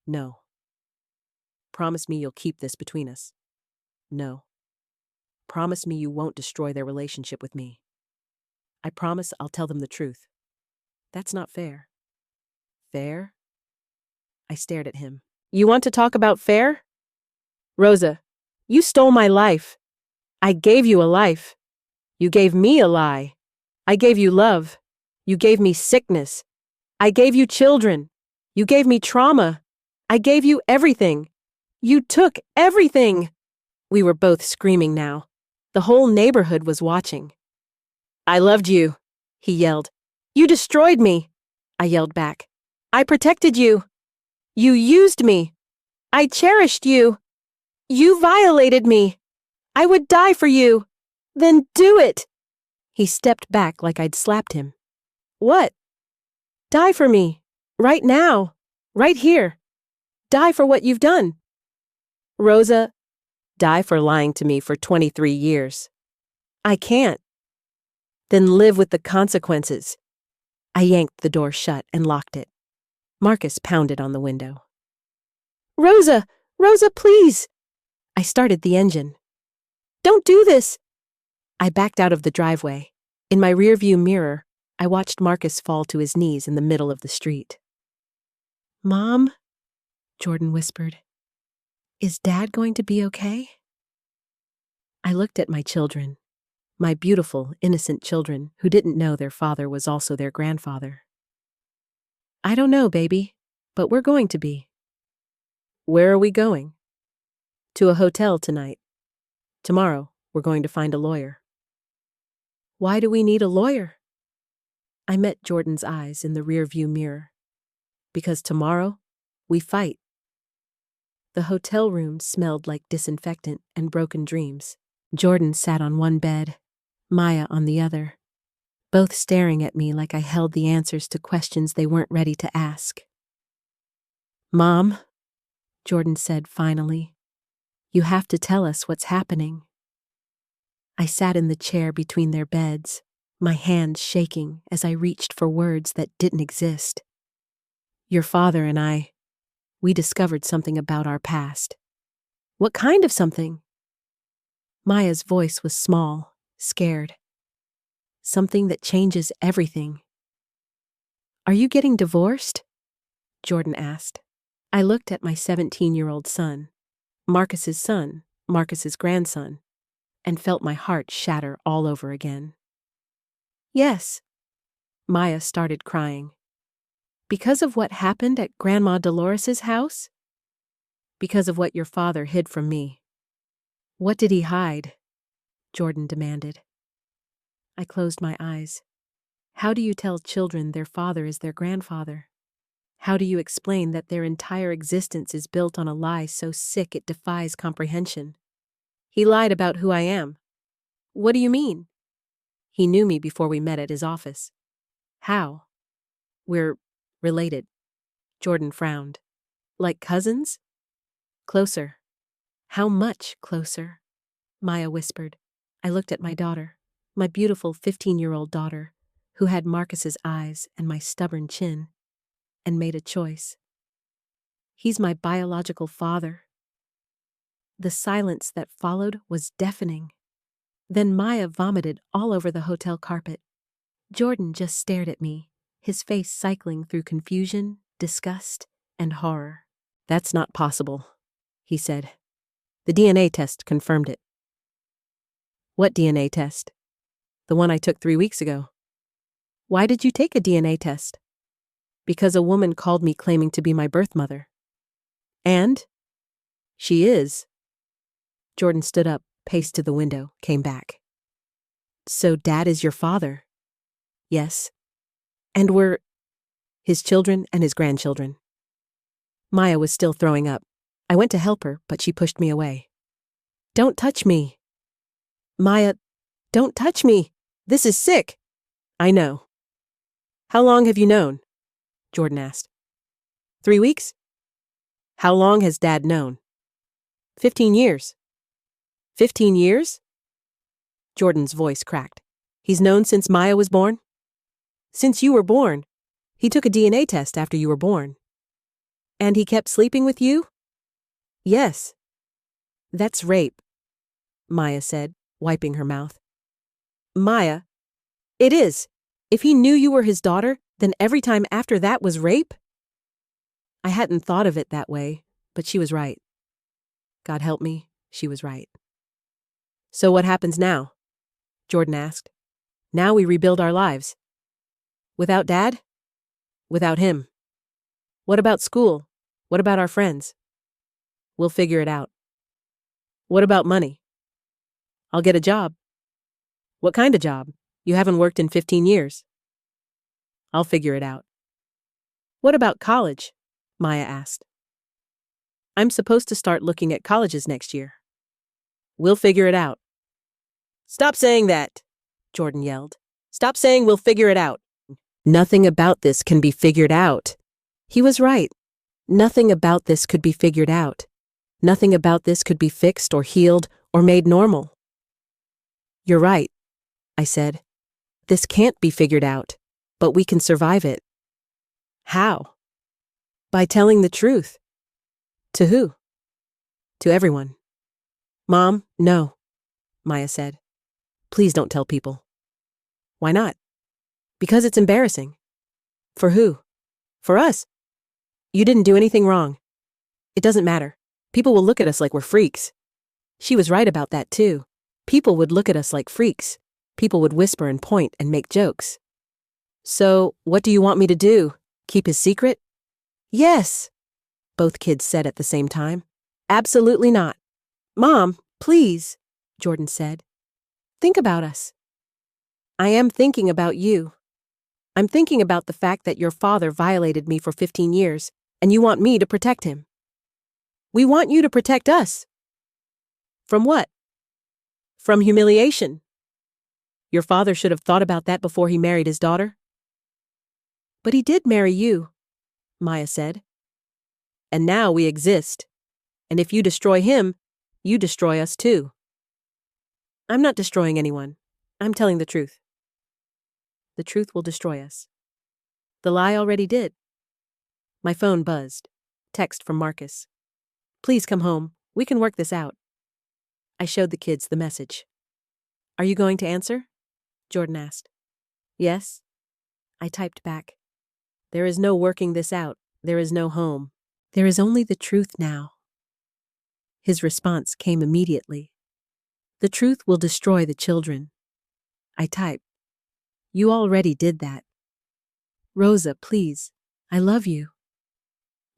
Speaker 1: No. Promise me you'll keep this between us. No. Promise me you won't destroy their relationship with me. I promise I'll tell them the truth. That's not fair. Fair? I stared at him. You want to talk about fair? Rosa, you stole my life. I gave you a life. You gave me a lie. I gave you love. You gave me sickness. I gave you children. You gave me trauma. I gave you everything. You took everything. We were both screaming now. The whole neighborhood was watching. I loved you, he yelled. You destroyed me, I yelled back. I protected you. You used me. I cherished you. You violated me. I would die for you. Then do it. He stepped back like I'd slapped him. What? Die for me. Right now. Right here. Die for what you've done. Rosa, die for lying to me for 23 years. I can't. Then live with the consequences. I yanked the door shut and locked it. Marcus pounded on the window. Rosa! Rosa, please! I started the engine. Don't do this! I backed out of the driveway. In my rearview mirror, I watched Marcus fall to his knees in the middle of the street. Mom, Jordan whispered, is Dad going to be okay? I looked at my children, my beautiful, innocent children who didn't know their father was also their grandfather. I don't know, baby, but we're going to be. Where are we going? To a hotel tonight. Tomorrow, we're going to find a lawyer. Why do we need a lawyer? I met Jordan's eyes in the rearview mirror. Because tomorrow, we fight. The hotel room smelled like disinfectant and broken dreams. Jordan sat on one bed, Maya on the other, both staring at me like I held the answers to questions they weren't ready to ask. "Mom," Jordan said finally, "you have to tell us what's happening." I sat in the chair between their beds, my hands shaking as I reached for words that didn't exist. "Your father and we discovered something about our past." "What kind of something?" Maya's voice was small, scared. "Something that changes everything." "Are you getting divorced?" Jordan asked. I looked at my 17-year-old son, Marcus's grandson, and felt my heart shatter all over again. "Yes." Maya started crying. "Because of what happened at Grandma Dolores's house?" "Because of what your father hid from me." "What did he hide?" Jordan demanded. I closed my eyes. How do you tell children their father is their grandfather? How do you explain that their entire existence is built on a lie so sick it defies comprehension? "He lied about who I am." "What do you mean?" "He knew me before we met at his office." "How?" "We're related." Jordan frowned. "Like cousins?" "Closer." "How much closer?" Maya whispered. I looked at my daughter, my beautiful 15-year-old daughter, who had Marcus's eyes and my stubborn chin, and made a choice. "He's my biological father." The silence that followed was deafening. Then Maya vomited all over the hotel carpet. Jordan just stared at me, his face cycling through confusion, disgust, and horror. "That's not possible," he said. "The DNA test confirmed it." "What DNA test?" "The one I took 3 weeks ago." "Why did you take a DNA test?" "Because a woman called me claiming to be my birth mother." "And?" "She is." Jordan stood up, paced to the window, came back. "So Dad is your father?" "Yes." "And we're his children and his grandchildren." Maya was still throwing up. I went to help her, but she pushed me away. "Don't touch me." "Maya, don't touch me. This is sick." "I know." "How long have you known?" Jordan asked. 3 weeks? "How long has Dad known?" 15 years. 15 years? Jordan's voice cracked. "He's known since Maya was born?" "Since you were born. He took a DNA test after you were born." "And he kept sleeping with you?" "Yes." "That's rape," Maya said, wiping her mouth. "Maya, it is. If he knew you were his daughter, then every time after that was rape?" I hadn't thought of it that way, but she was right. God help me, she was right. "So what happens now?" Jordan asked. "Now we rebuild our lives." "Without Dad?" "Without him." "What about school? What about our friends?" "We'll figure it out." "What about money?" "I'll get a job." "What kind of job? You haven't worked in 15 years." "I'll figure it out." "What about college?" Maya asked. "I'm supposed to start looking at colleges next year." "We'll figure it out." "Stop saying that," Jordan yelled. "Stop saying we'll figure it out. Nothing about this can be figured out." He was right. Nothing about this could be figured out. Nothing about this could be fixed or healed or made normal. "You're right," I said. "This can't be figured out, but we can survive it." "How?" "By telling the truth." "To who?" "To everyone." "Mom, no," Maya said. "Please don't tell people." "Why not?" "Because it's embarrassing." "For who?" "For us. You didn't do anything wrong. It doesn't matter. People will look at us like we're freaks." She was right about that too. People would look at us like freaks. People would whisper and point and make jokes. "So, what do you want me to do? Keep his secret?" "Yes," both kids said at the same time. "Absolutely not." "Mom, please," Jordan said. "Think about us." "I am thinking about you. I'm thinking about the fact that your father violated me for 15 years, and you want me to protect him." We want you to protect us. From what? From humiliation. Your father should have thought about that before he married his daughter. But he did marry you, Maya said. And now we exist. And if you destroy him, you destroy us too. I'm not destroying anyone. I'm telling the truth. The truth will destroy us. The lie already did. My phone buzzed. Text from Marcus. Please come home. We can work this out. I showed the kids the message. Are you going to answer? Jordan asked. Yes. I typed back. There is no working this out. There is no home. There is only the truth now. His response came immediately. The truth will destroy the children. I typed. You already did that. Rosa, please. I love you.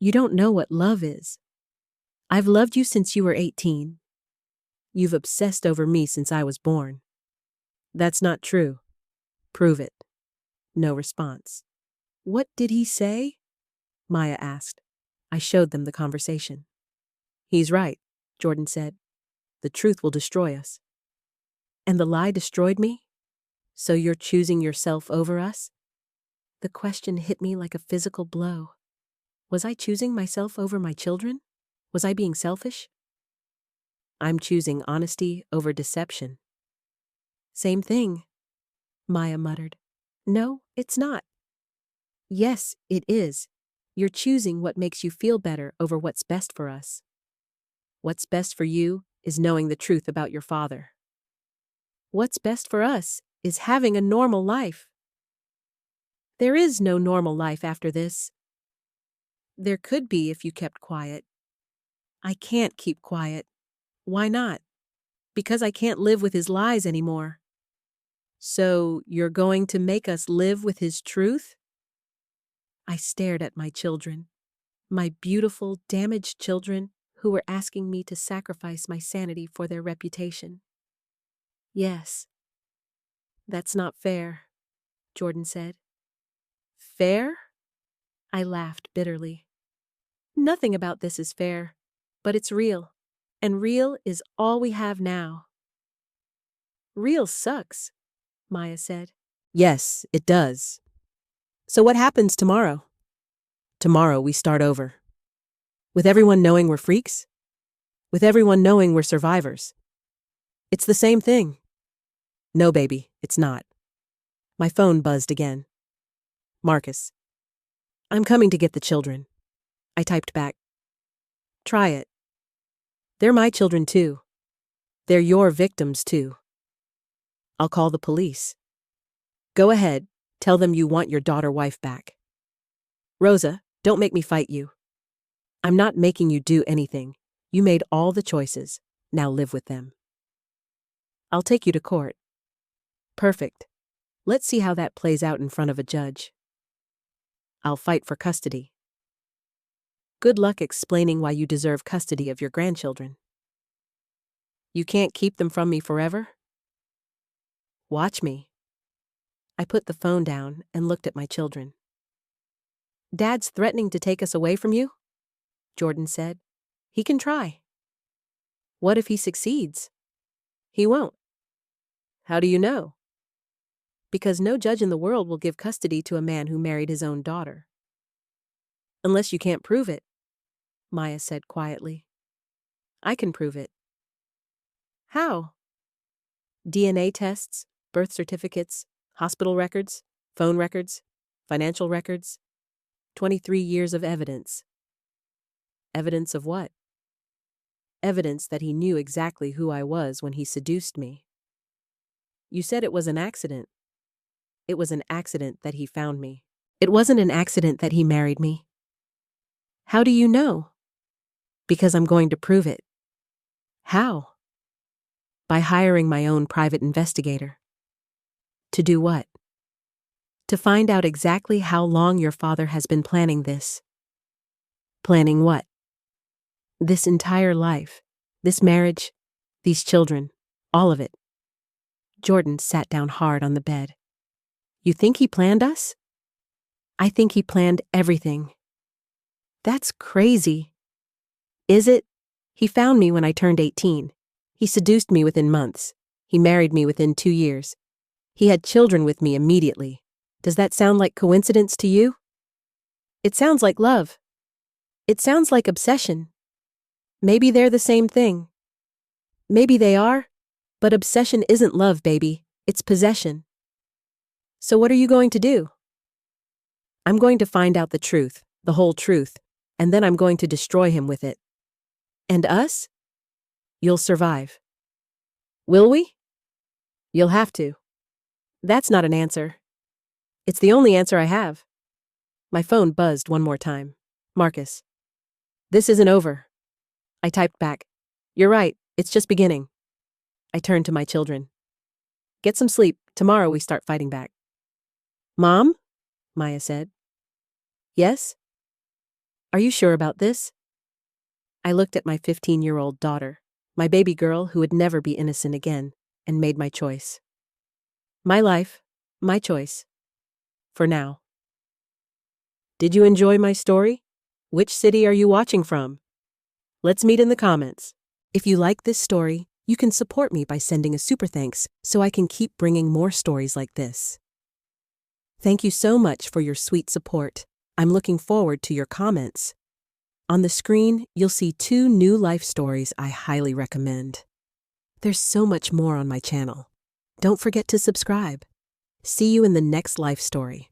Speaker 1: You don't know what love is. I've loved you since you were 18. You've obsessed over me since I was born. That's not true. Prove it. No response. What did he say? Maya asked. I showed them the conversation. He's right, Jordan said. The truth will destroy us. And the lie destroyed me? So you're choosing yourself over us? The question hit me like a physical blow. Was I choosing myself over my children? Was I being selfish? I'm choosing honesty over deception. Same thing, Maya muttered. No, it's not. Yes, it is. You're choosing what makes you feel better over what's best for us. What's best for you is knowing the truth about your father. What's best for us is having a normal life. There is no normal life after this. There could be if you kept quiet. I can't keep quiet. Why not? Because I can't live with his lies anymore. So you're going to make us live with his truth? I stared at my children, my beautiful, damaged children who were asking me to sacrifice my sanity for their reputation. Yes. That's not fair, Jordan said. Fair? I laughed bitterly. Nothing about this is fair, but it's real, and real is all we have now. Real sucks, Maya said. Yes, it does. So what happens tomorrow? Tomorrow we start over. With everyone knowing we're freaks? With everyone knowing we're survivors? It's the same thing. No, baby, it's not. My phone buzzed again. Marcus. I'm coming to get the children. I typed back. Try it. They're my children too. They're your victims too. I'll call the police. Go ahead, tell them you want your daughter-wife back. Rosa, don't make me fight you. I'm not making you do anything. You made all the choices. Now live with them. I'll take you to court. Perfect. Let's see how that plays out in front of a judge. I'll fight for custody. Good luck explaining why you deserve custody of your grandchildren. You can't keep them from me forever? Watch me. I put the phone down and looked at my children. Dad's threatening to take us away from you? Jordan said. He can try. What if he succeeds? He won't. How do you know? Because no judge in the world will give custody to a man who married his own daughter. Unless you can't prove it, Maya said quietly. I can prove it. How? DNA tests, birth certificates, hospital records, phone records, financial records, 23 years of evidence. Evidence of what? Evidence that he knew exactly who I was when he seduced me. You said it was an accident. It was an accident that he found me. It wasn't an accident that he married me. How do you know? Because I'm going to prove it. How? By hiring my own private investigator. To do what? To find out exactly how long your father has been planning this. Planning what? This entire life, this marriage, these children, all of it. Jordan sat down hard on the bed. You think he planned us? I think he planned everything. That's crazy. Is it? He found me when I turned 18. He seduced me within months. He married me within 2 years. He had children with me immediately. Does that sound like coincidence to you? It sounds like love. It sounds like obsession. Maybe they're the same thing. Maybe they are, but obsession isn't love, baby. It's possession. So what are you going to do? I'm going to find out the truth, the whole truth, and then I'm going to destroy him with it. And us? You'll survive. Will we? You'll have to. That's not an answer. It's the only answer I have. My phone buzzed one more time. Marcus. This isn't over. I typed back. You're right, it's just beginning. I turned to my children. Get some sleep, tomorrow we start fighting back. Mom? Maya said. Yes? Are you sure about this? I looked at my 15-year-old daughter, my baby girl who would never be innocent again, and made my choice. My life, my choice. For now. Did you enjoy my story? Which city are you watching from? Let's meet in the comments. If you like this story, you can support me by sending a super thanks so I can keep bringing more stories like this. Thank you so much for your sweet support. I'm looking forward to your comments. On the screen, you'll see 2 new life stories I highly recommend. There's so much more on my channel. Don't forget to subscribe. See you in the next life story.